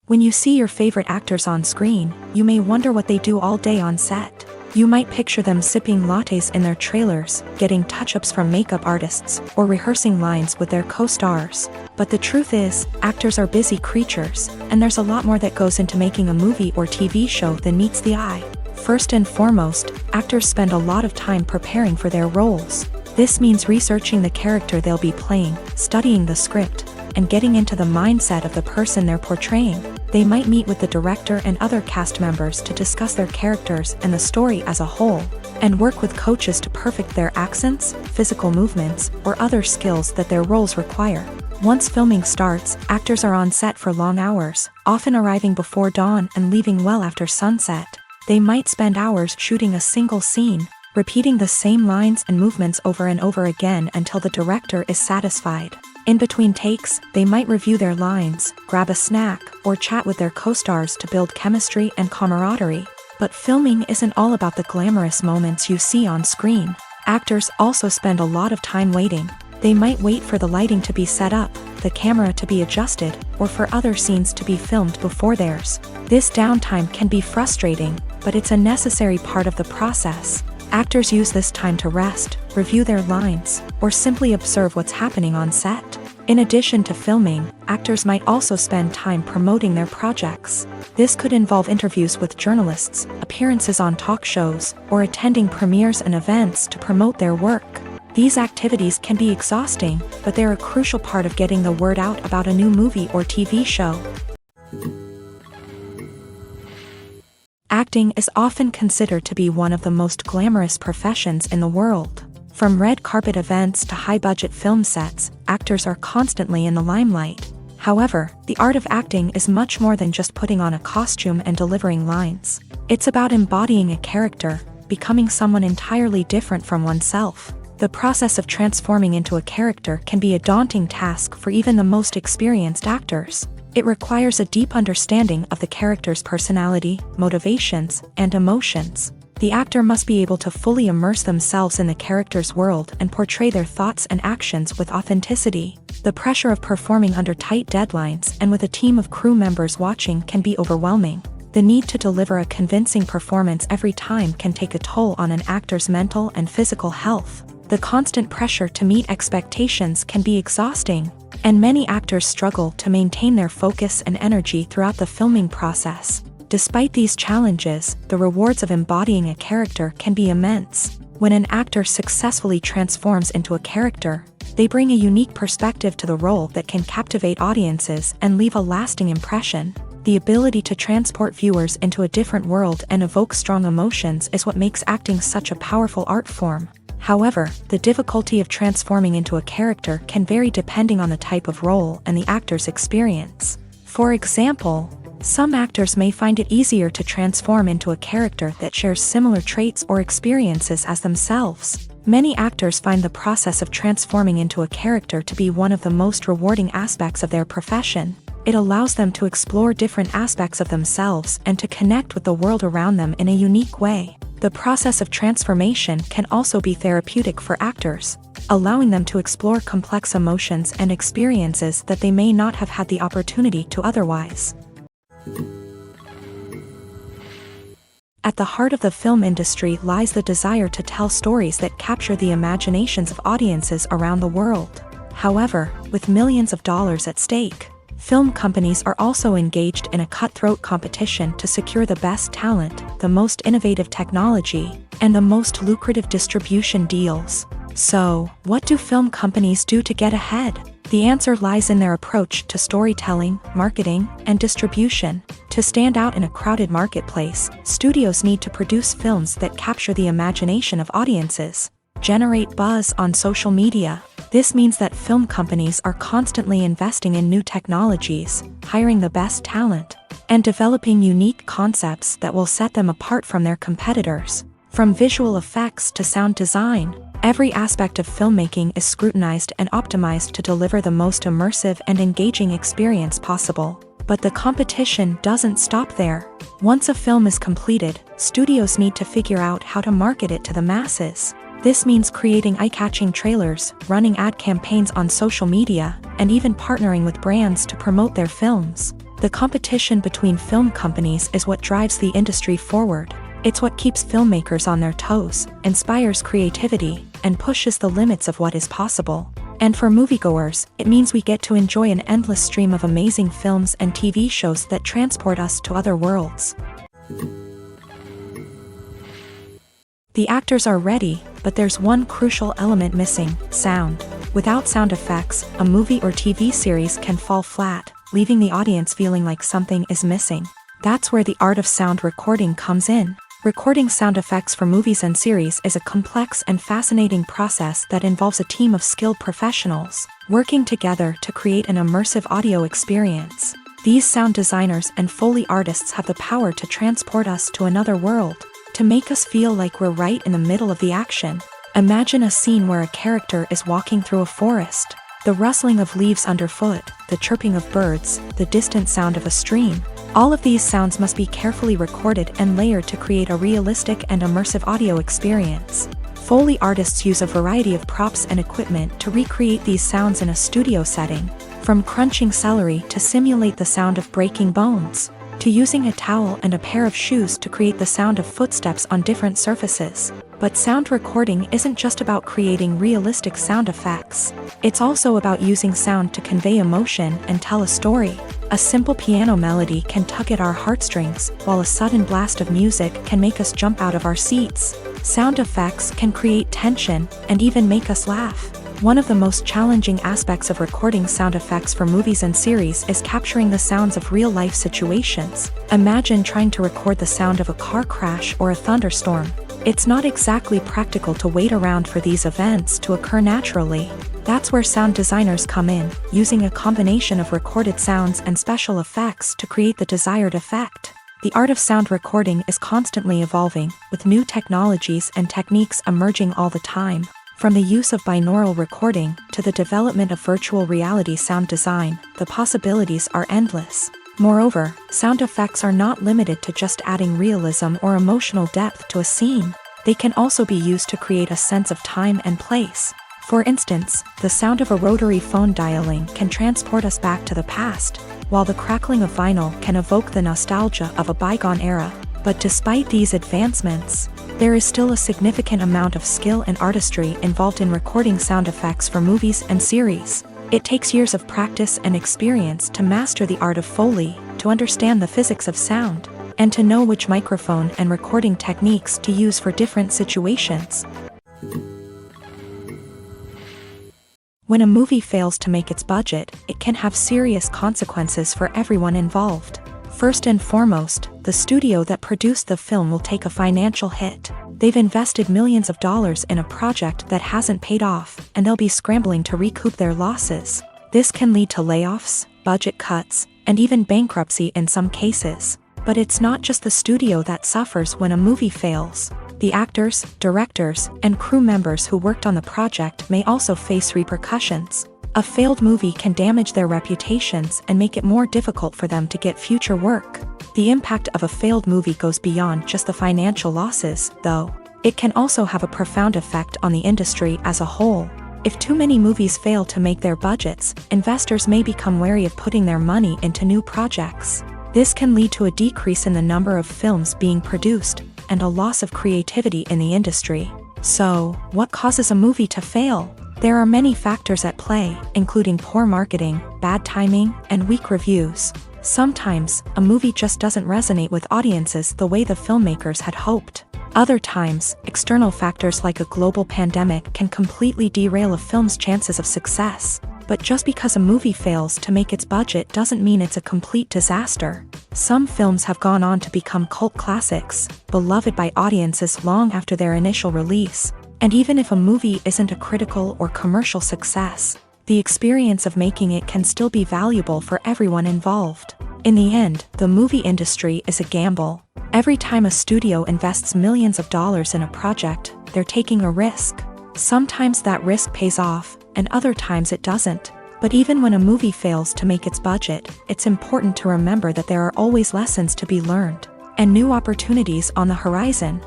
When you see your favorite actors on screen, you may wonder what they do all day on set. You might picture them sipping lattes in their trailers, getting touch-ups from makeup artists, or rehearsing lines with their co-stars. But the truth is, actors are busy creatures, and there's a lot more that goes into making a movie or TV show than meets the eye. First and foremost, actors spend a lot of time preparing for their roles. This means researching the character they'll be playing, studying the script, and getting into the mindset of the person they're portraying. They might meet with the director and other cast members to discuss their characters and the story as a whole, and work with coaches to perfect their accents, physical movements, or other skills that their roles require. Once filming starts, actors are on set for long hours, often arriving before dawn and leaving well after sunset. They might spend hours shooting a single scene, repeating the same lines and movements over and over again until the director is satisfied. In between takes, they might review their lines, grab a snack, or chat with their co-stars to build chemistry and camaraderie. But filming isn't all about the glamorous moments you see on screen. Actors also spend a lot of time waiting. They might wait for the lighting to be set up, the camera to be adjusted, or for other scenes to be filmed before theirs. This downtime can be frustrating, but it's a necessary part of the process. Actors use this time to rest, review their lines, or simply observe what's happening on set. In addition to filming, actors might also spend time promoting their projects. This could involve interviews with journalists, appearances on talk shows, or attending premieres and events to promote their work. These activities can be exhausting, but they're a crucial part of getting the word out about a new movie or TV show. Acting is often considered to be one of the most glamorous professions in the world. From red carpet events to high-budget film sets, actors are constantly in the limelight. However, the art of acting is much more than just putting on a costume and delivering lines. It's about embodying a character, becoming someone entirely different from oneself. The process of transforming into a character can be a daunting task for even the most experienced actors. It requires a deep understanding of the character's personality, motivations, and emotions. The actor must be able to fully immerse themselves in the character's world and portray their thoughts and actions with authenticity. The pressure of performing under tight deadlines and with a team of crew members watching can be overwhelming. The need to deliver a convincing performance every time can take a toll on an actor's mental and physical health. The constant pressure to meet expectations can be exhausting, and many actors struggle to maintain their focus and energy throughout the filming process. Despite these challenges, the rewards of embodying a character can be immense. When an actor successfully transforms into a character, they bring a unique perspective to the role that can captivate audiences and leave a lasting impression. The ability to transport viewers into a different world and evoke strong emotions is what makes acting such a powerful art form. However, the difficulty of transforming into a character can vary depending on the type of role and the actor's experience. For example, some actors may find it easier to transform into a character that shares similar traits or experiences as themselves. Many actors find the process of transforming into a character to be one of the most rewarding aspects of their profession. It allows them to explore different aspects of themselves and to connect with the world around them in a unique way. The process of transformation can also be therapeutic for actors, allowing them to explore complex emotions and experiences that they may not have had the opportunity to otherwise. At the heart of the film industry lies the desire to tell stories that capture the imaginations of audiences around the world. However, with millions of dollars at stake, film companies are also engaged in a cutthroat competition to secure the best talent, the most innovative technology, and the most lucrative distribution deals. So, what do film companies do to get ahead? The answer lies in their approach to storytelling, marketing, and distribution. To stand out in a crowded marketplace, studios need to produce films that capture the imagination of audiences, generate buzz on social media. This means that film companies are constantly investing in new technologies, hiring the best talent, and developing unique concepts that will set them apart from their competitors. From visual effects to sound design, every aspect of filmmaking is scrutinized and optimized to deliver the most immersive and engaging experience possible. But the competition doesn't stop there. Once a film is completed, studios need to figure out how to market it to the masses. This means creating eye-catching trailers, running ad campaigns on social media, and even partnering with brands to promote their films. The competition between film companies is what drives the industry forward. It's what keeps filmmakers on their toes, inspires creativity, and pushes the limits of what is possible. And for moviegoers, it means we get to enjoy an endless stream of amazing films and TV shows that transport us to other worlds. The actors are ready, but there's one crucial element missing: sound. Without sound effects, a movie or TV series can fall flat, leaving the audience feeling like something is missing. That's where the art of sound recording comes in. Recording sound effects for movies and series is a complex and fascinating process that involves a team of skilled professionals working together to create an immersive audio experience. These sound designers and Foley artists have the power to transport us to another world, to make us feel like we're right in the middle of the action. Imagine a scene where a character is walking through a forest. The rustling of leaves underfoot, the chirping of birds, the distant sound of a stream. All of these sounds must be carefully recorded and layered to create a realistic and immersive audio experience. Foley artists use a variety of props and equipment to recreate these sounds in a studio setting, from crunching celery to simulate the sound of breaking bones, to using a towel and a pair of shoes to create the sound of footsteps on different surfaces. But sound recording isn't just about creating realistic sound effects. It's also about using sound to convey emotion and tell a story. A simple piano melody can tug at our heartstrings, while a sudden blast of music can make us jump out of our seats. Sound effects can create tension and even make us laugh. One of the most challenging aspects of recording sound effects for movies and series is capturing the sounds of real-life situations. Imagine trying to record the sound of a car crash or a thunderstorm. It's not exactly practical to wait around for these events to occur naturally. That's where sound designers come in, using a combination of recorded sounds and special effects to create the desired effect. The art of sound recording is constantly evolving, with new technologies and techniques emerging all the time. From the use of binaural recording to the development of virtual reality sound design, the possibilities are endless. Moreover, sound effects are not limited to just adding realism or emotional depth to a scene. They can also be used to create a sense of time and place. For instance, the sound of a rotary phone dialing can transport us back to the past, while the crackling of vinyl can evoke the nostalgia of a bygone era. But despite these advancements, there is still a significant amount of skill and artistry involved in recording sound effects for movies and series. It takes years of practice and experience to master the art of Foley, to understand the physics of sound, and to know which microphone and recording techniques to use for different situations. When a movie fails to make its budget, it can have serious consequences for everyone involved. First and foremost, the studio that produced the film will take a financial hit. They've invested millions of dollars in a project that hasn't paid off, and they'll be scrambling to recoup their losses. This can lead to layoffs, budget cuts, and even bankruptcy in some cases. But it's not just the studio that suffers when a movie fails. The actors, directors, and crew members who worked on the project may also face repercussions. A failed movie can damage their reputations and make it more difficult for them to get future work. The impact of a failed movie goes beyond just the financial losses, though. It can also have a profound effect on the industry as a whole. If too many movies fail to make their budgets, investors may become wary of putting their money into new projects. This can lead to a decrease in the number of films being produced, and a loss of creativity in the industry. So, what causes a movie to fail? There are many factors at play, including poor marketing, bad timing, and weak reviews. Sometimes, a movie just doesn't resonate with audiences the way the filmmakers had hoped. Other times, external factors like a global pandemic can completely derail a film's chances of success. But just because a movie fails to make its budget doesn't mean it's a complete disaster. Some films have gone on to become cult classics, beloved by audiences long after their initial release. And even if a movie isn't a critical or commercial success, the experience of making it can still be valuable for everyone involved. In the end, the movie industry is a gamble. Every time a studio invests millions of dollars in a project, they're taking a risk. Sometimes that risk pays off, and other times it doesn't. But even when a movie fails to make its budget, it's important to remember that there are always lessons to be learned, and new opportunities on the horizon.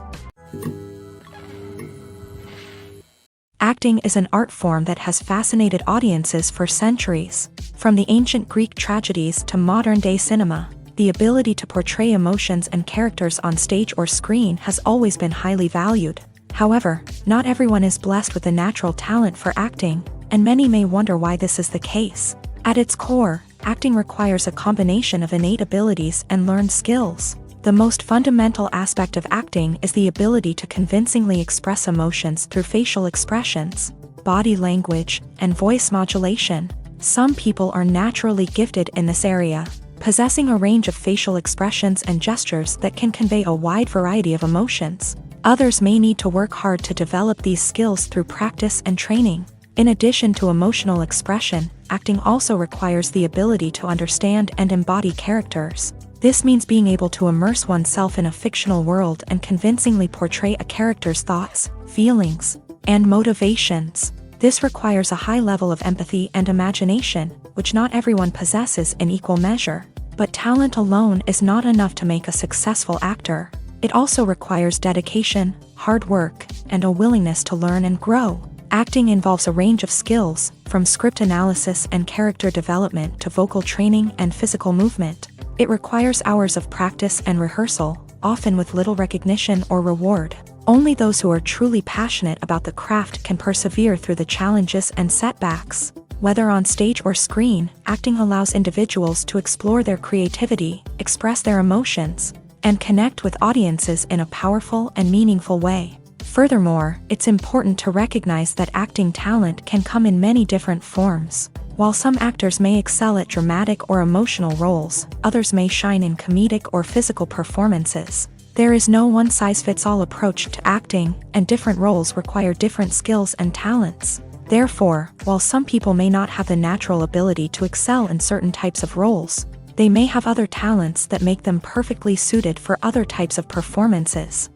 Acting is an art form that has fascinated audiences for centuries. From the ancient Greek tragedies to modern-day cinema, the ability to portray emotions and characters on stage or screen has always been highly valued. However, not everyone is blessed with a natural talent for acting, and many may wonder why this is the case. At its core, acting requires a combination of innate abilities and learned skills. The most fundamental aspect of acting is the ability to convincingly express emotions through facial expressions, body language, and voice modulation. Some people are naturally gifted in this area, possessing a range of facial expressions and gestures that can convey a wide variety of emotions. Others may need to work hard to develop these skills through practice and training. In addition to emotional expression, acting also requires the ability to understand and embody characters. This means being able to immerse oneself in a fictional world and convincingly portray a character's thoughts, feelings, and motivations. This requires a high level of empathy and imagination, which not everyone possesses in equal measure. But talent alone is not enough to make a successful actor. It also requires dedication, hard work, and a willingness to learn and grow. Acting involves a range of skills, from script analysis and character development to vocal training and physical movement. It requires hours of practice and rehearsal, often with little recognition or reward. Only those who are truly passionate about the craft can persevere through the challenges and setbacks. Whether on stage or screen, acting allows individuals to explore their creativity, express their emotions, and connect with audiences in a powerful and meaningful way. Furthermore, it's important to recognize that acting talent can come in many different forms. While some actors may excel at dramatic or emotional roles, others may shine in comedic or physical performances. There is no one-size-fits-all approach to acting, and different roles require different skills and talents. Therefore, while some people may not have the natural ability to excel in certain types of roles, they may have other talents that make them perfectly suited for other types of performances.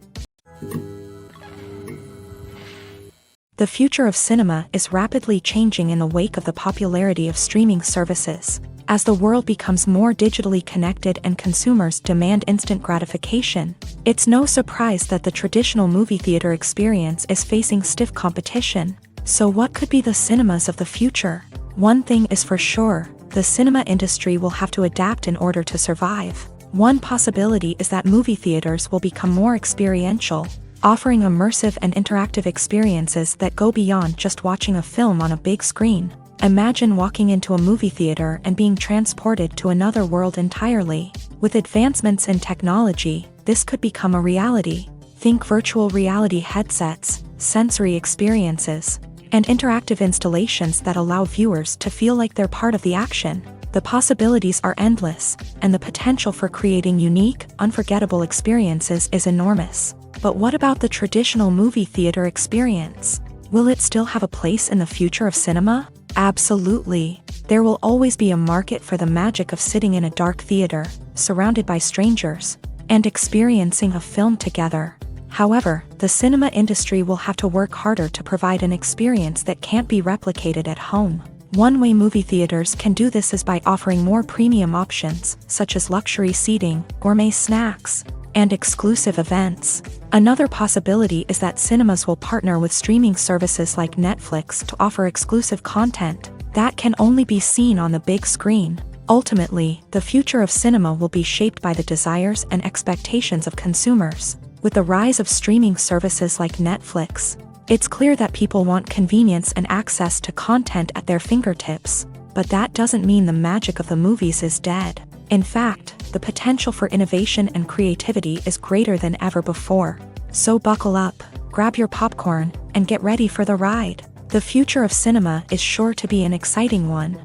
The future of cinema is rapidly changing in the wake of the popularity of streaming services. As the world becomes more digitally connected and consumers demand instant gratification, it's no surprise that the traditional movie theater experience is facing stiff competition. So what could be the cinemas of the future? One thing is for sure, the cinema industry will have to adapt in order to survive. One possibility is that movie theaters will become more experiential, offering immersive and interactive experiences that go beyond just watching a film on a big screen. Imagine walking into a movie theater and being transported to another world entirely. With advancements in technology, this could become a reality. Think virtual reality headsets, sensory experiences, and interactive installations that allow viewers to feel like they're part of the action. The possibilities are endless, and the potential for creating unique, unforgettable experiences is enormous. But what about the traditional movie theater experience? Will it still have a place in the future of cinema? Absolutely. There will always be a market for the magic of sitting in a dark theater, surrounded by strangers, and experiencing a film together. However, the cinema industry will have to work harder to provide an experience that can't be replicated at home. One way movie theaters can do this is by offering more premium options, such as luxury seating, gourmet snacks, and exclusive events. Another possibility is that cinemas will partner with streaming services like Netflix to offer exclusive content that can only be seen on the big screen. Ultimately, the future of cinema will be shaped by the desires and expectations of consumers. With the rise of streaming services like Netflix, it's clear that people want convenience and access to content at their fingertips, but that doesn't mean the magic of the movies is dead. In fact, the potential for innovation and creativity is greater than ever before. So buckle up, grab your popcorn, and get ready for the ride. The future of cinema is sure to be an exciting one.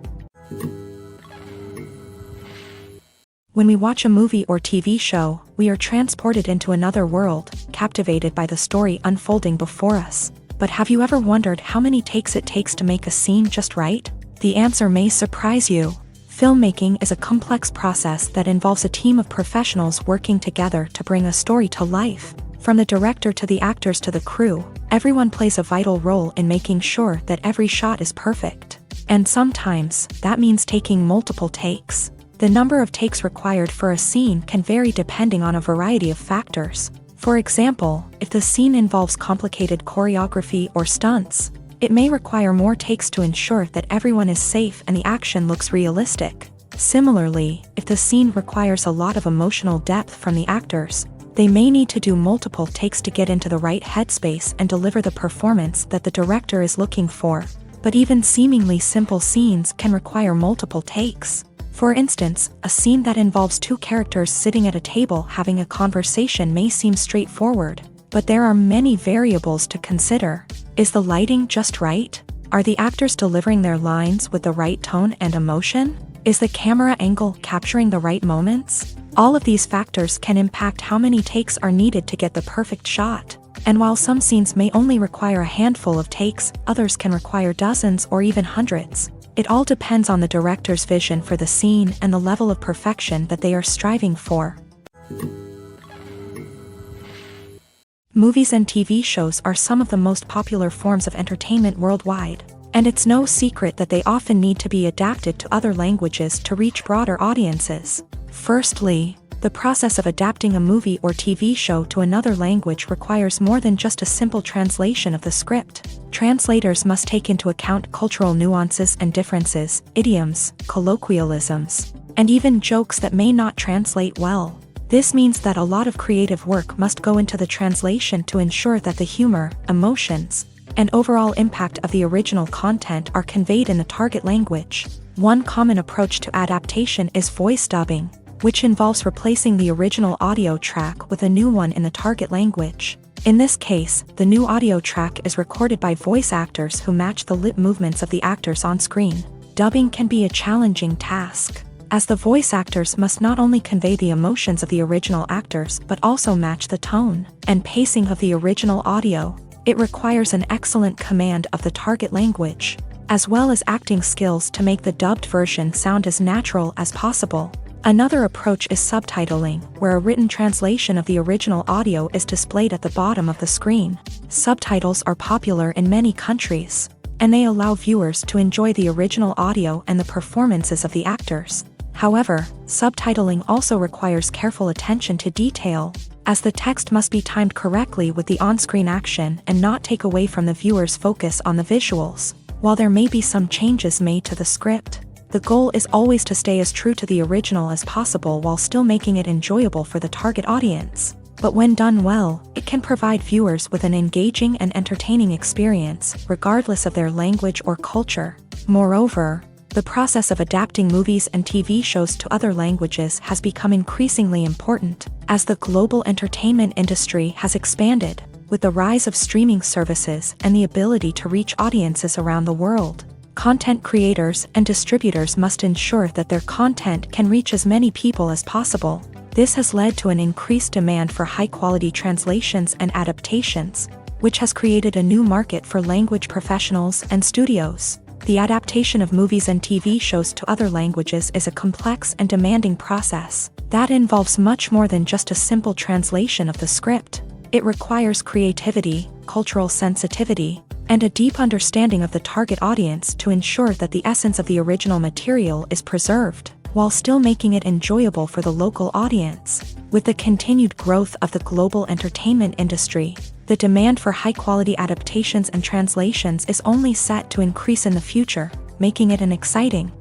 When we watch a movie or TV show, we are transported into another world, captivated by the story unfolding before us. But have you ever wondered how many takes it takes to make a scene just right? The answer may surprise you. Filmmaking is a complex process that involves a team of professionals working together to bring a story to life. From the director to the actors to the crew, everyone plays a vital role in making sure that every shot is perfect. And sometimes, that means taking multiple takes. The number of takes required for a scene can vary depending on a variety of factors. For example, if the scene involves complicated choreography or stunts, it may require more takes to ensure that everyone is safe and the action looks realistic. Similarly, if the scene requires a lot of emotional depth from the actors, they may need to do multiple takes to get into the right headspace and deliver the performance that the director is looking for. But even seemingly simple scenes can require multiple takes. For instance, a scene that involves two characters sitting at a table having a conversation may seem straightforward, but there are many variables to consider. Is the lighting just right? Are the actors delivering their lines with the right tone and emotion? Is the camera angle capturing the right moments? All of these factors can impact how many takes are needed to get the perfect shot. And while some scenes may only require a handful of takes, others can require dozens or even hundreds. It all depends on the director's vision for the scene and the level of perfection that they are striving for. Movies and TV shows are some of the most popular forms of entertainment worldwide, and it's no secret that they often need to be adapted to other languages to reach broader audiences. Firstly, the process of adapting a movie or TV show to another language requires more than just a simple translation of the script. Translators must take into account cultural nuances and differences, idioms, colloquialisms, and even jokes that may not translate well. This means that a lot of creative work must go into the translation to ensure that the humor, emotions, and overall impact of the original content are conveyed in the target language. One common approach to adaptation is voice dubbing, which involves replacing the original audio track with a new one in the target language. In this case, the new audio track is recorded by voice actors who match the lip movements of the actors on screen. Dubbing can be a challenging task, as the voice actors must not only convey the emotions of the original actors but also match the tone and pacing of the original audio. It requires an excellent command of the target language, as well as acting skills to make the dubbed version sound as natural as possible. Another approach is subtitling, where a written translation of the original audio is displayed at the bottom of the screen. Subtitles are popular in many countries, and they allow viewers to enjoy the original audio and the performances of the actors. However, subtitling also requires careful attention to detail, as the text must be timed correctly with the on-screen action and not take away from the viewer's focus on the visuals. While there may be some changes made to the script, the goal is always to stay as true to the original as possible while still making it enjoyable for the target audience. But when done well, it can provide viewers with an engaging and entertaining experience, regardless of their language or culture. Moreover, the process of adapting movies and TV shows to other languages has become increasingly important, as the global entertainment industry has expanded, with the rise of streaming services and the ability to reach audiences around the world. Content creators and distributors must ensure that their content can reach as many people as possible. This has led to an increased demand for high-quality translations and adaptations, which has created a new market for language professionals and studios. The adaptation of movies and TV shows to other languages is a complex and demanding process that involves much more than just a simple translation of the script. It requires creativity, cultural sensitivity, and a deep understanding of the target audience to ensure that the essence of the original material is preserved, while still making it enjoyable for the local audience. With the continued growth of the global entertainment industry, the demand for high-quality adaptations and translations is only set to increase in the future, making it an exciting.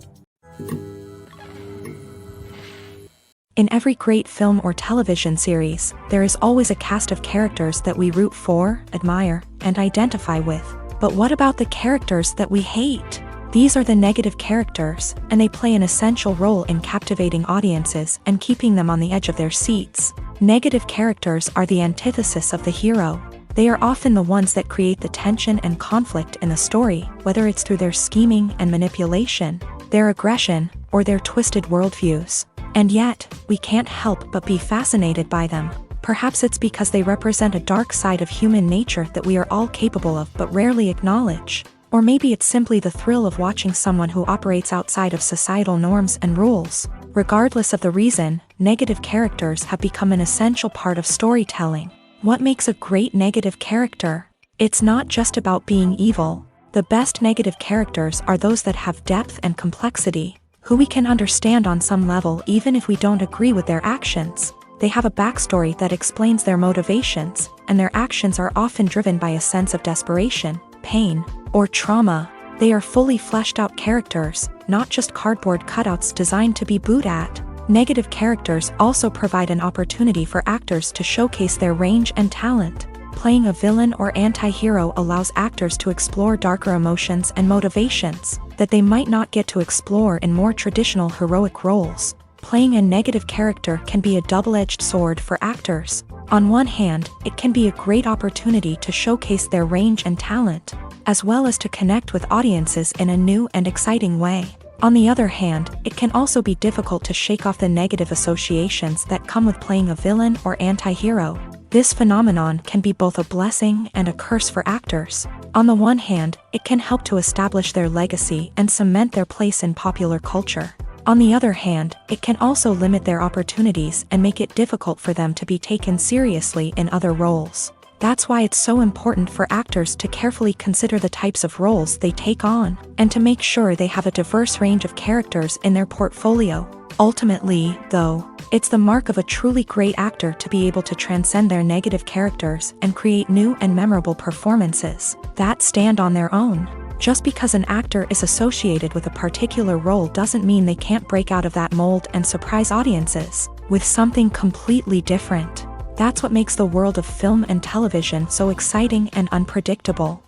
In every great film or television series, there is always a cast of characters that we root for, admire, and identify with. But what about the characters that we hate? These are the negative characters, and they play an essential role in captivating audiences and keeping them on the edge of their seats. Negative characters are the antithesis of the hero. They are often the ones that create the tension and conflict in the story, whether it's through their scheming and manipulation, their aggression, or their twisted worldviews. And yet, we can't help but be fascinated by them. Perhaps it's because they represent a dark side of human nature that we are all capable of but rarely acknowledge. Or maybe it's simply the thrill of watching someone who operates outside of societal norms and rules. Regardless of the reason, negative characters have become an essential part of storytelling. What makes a great negative character? It's not just about being evil. The best negative characters are those that have depth and complexity, who we can understand on some level even if we don't agree with their actions. They have a backstory that explains their motivations, and their actions are often driven by a sense of desperation, pain, or trauma. They are fully fleshed out characters, not just cardboard cutouts designed to be booed at. Negative characters also provide an opportunity for actors to showcase their range and talent. Playing a villain or anti-hero allows actors to explore darker emotions and motivations that they might not get to explore in more traditional heroic roles. Playing a negative character can be a double-edged sword for actors. On one hand, it can be a great opportunity to showcase their range and talent, as well as to connect with audiences in a new and exciting way. On the other hand, it can also be difficult to shake off the negative associations that come with playing a villain or anti-hero. This phenomenon can be both a blessing and a curse for actors. On the one hand, it can help to establish their legacy and cement their place in popular culture. On the other hand, it can also limit their opportunities and make it difficult for them to be taken seriously in other roles. That's why it's so important for actors to carefully consider the types of roles they take on, and to make sure they have a diverse range of characters in their portfolio. Ultimately, though, it's the mark of a truly great actor to be able to transcend their negative characters and create new and memorable performances that stand on their own. Just because an actor is associated with a particular role doesn't mean they can't break out of that mold and surprise audiences with something completely different. That's what makes the world of film and television so exciting and unpredictable.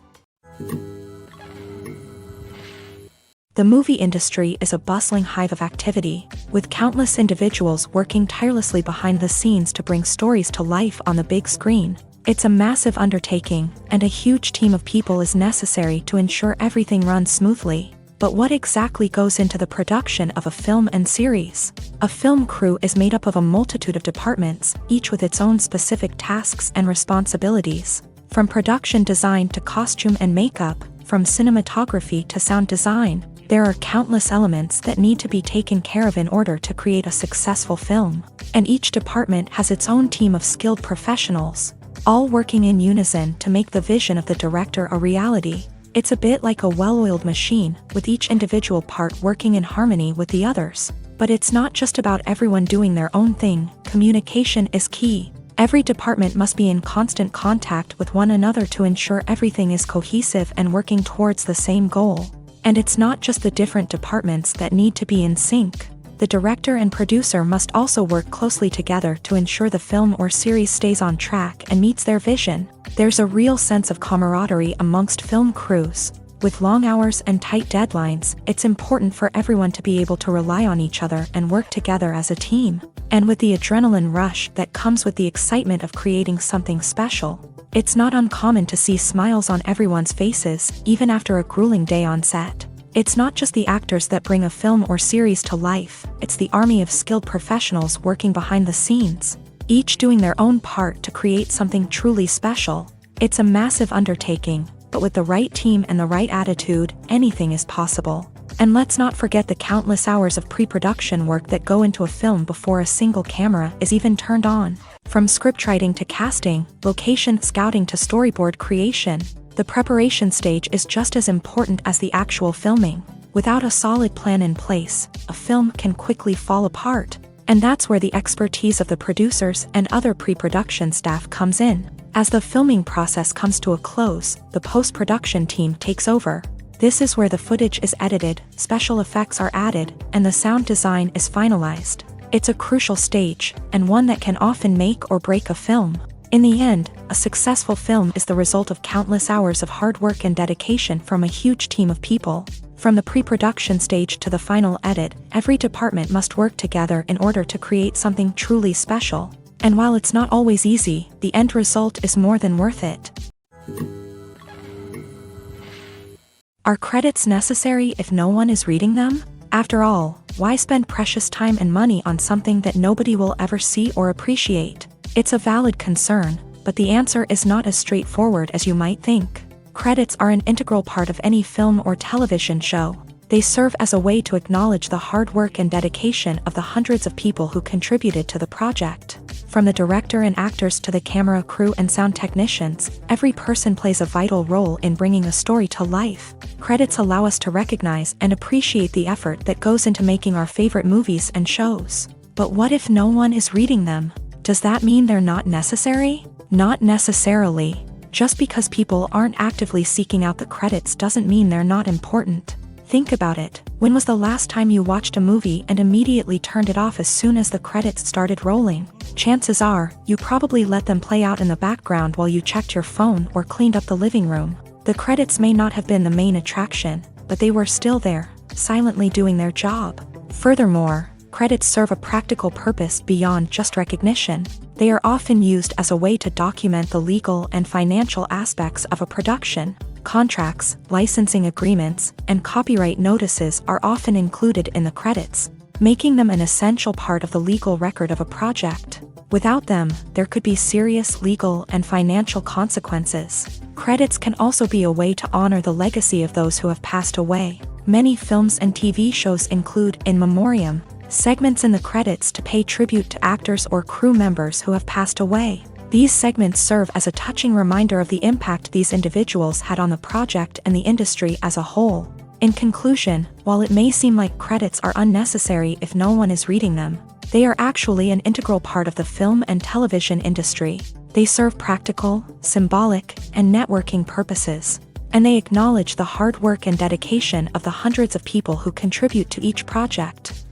The movie industry is a bustling hive of activity, with countless individuals working tirelessly behind the scenes to bring stories to life on the big screen. It's a massive undertaking, and a huge team of people is necessary to ensure everything runs smoothly. But what exactly goes into the production of a film and series? A film crew is made up of a multitude of departments, each with its own specific tasks and responsibilities. From production design to costume and makeup, from cinematography to sound design, there are countless elements that need to be taken care of in order to create a successful film. And each department has its own team of skilled professionals, all working in unison to make the vision of the director a reality. It's a bit like a well-oiled machine, with each individual part working in harmony with the others. But it's not just about everyone doing their own thing. Communication is key. Every department must be in constant contact with one another to ensure everything is cohesive and working towards the same goal. And it's not just the different departments that need to be in sync. The director and producer must also work closely together to ensure the film or series stays on track and meets their vision. There's a real sense of camaraderie amongst film crews. With long hours and tight deadlines, it's important for everyone to be able to rely on each other and work together as a team. And with the adrenaline rush that comes with the excitement of creating something special, it's not uncommon to see smiles on everyone's faces, even after a grueling day on set. It's not just the actors that bring a film or series to life, it's the army of skilled professionals working behind the scenes, each doing their own part to create something truly special. It's a massive undertaking, but with the right team and the right attitude, anything is possible. And let's not forget the countless hours of pre-production work that go into a film before a single camera is even turned on. From scriptwriting to casting, location scouting to storyboard creation, the preparation stage is just as important as the actual filming. Without a solid plan in place, a film can quickly fall apart. And that's where the expertise of the producers and other pre-production staff comes in. As the filming process comes to a close, the post-production team takes over. This is where the footage is edited, special effects are added, and the sound design is finalized. It's a crucial stage, and one that can often make or break a film. In the end, a successful film is the result of countless hours of hard work and dedication from a huge team of people. From the pre-production stage to the final edit, every department must work together in order to create something truly special. And while it's not always easy, the end result is more than worth it. Are credits necessary if no one is reading them? After all, why spend precious time and money on something that nobody will ever see or appreciate? It's a valid concern, but the answer is not as straightforward as you might think. Credits are an integral part of any film or television show. They serve as a way to acknowledge the hard work and dedication of the hundreds of people who contributed to the project. From the director and actors to the camera crew and sound technicians, every person plays a vital role in bringing a story to life. Credits allow us to recognize and appreciate the effort that goes into making our favorite movies and shows. But what if no one is reading them? Does that mean they're not necessary? Not necessarily. Just because people aren't actively seeking out the credits doesn't mean they're not important. Think about it. When was the last time you watched a movie and immediately turned it off as soon as the credits started rolling? Chances are, you probably let them play out in the background while you checked your phone or cleaned up the living room. The credits may not have been the main attraction, but they were still there, silently doing their job. Furthermore, credits serve a practical purpose beyond just recognition. They are often used as a way to document the legal and financial aspects of a production. Contracts, licensing agreements, and copyright notices are often included in the credits, making them an essential part of the legal record of a project. Without them, there could be serious legal and financial consequences. Credits can also be a way to honor the legacy of those who have passed away. Many films and TV shows include in memoriam segments in the credits to pay tribute to actors or crew members who have passed away. These segments serve as a touching reminder of the impact these individuals had on the project and the industry as a whole. In conclusion, while it may seem like credits are unnecessary if no one is reading them, they are actually an integral part of the film and television industry. They serve practical, symbolic, and networking purposes, and they acknowledge the hard work and dedication of the hundreds of people who contribute to each project.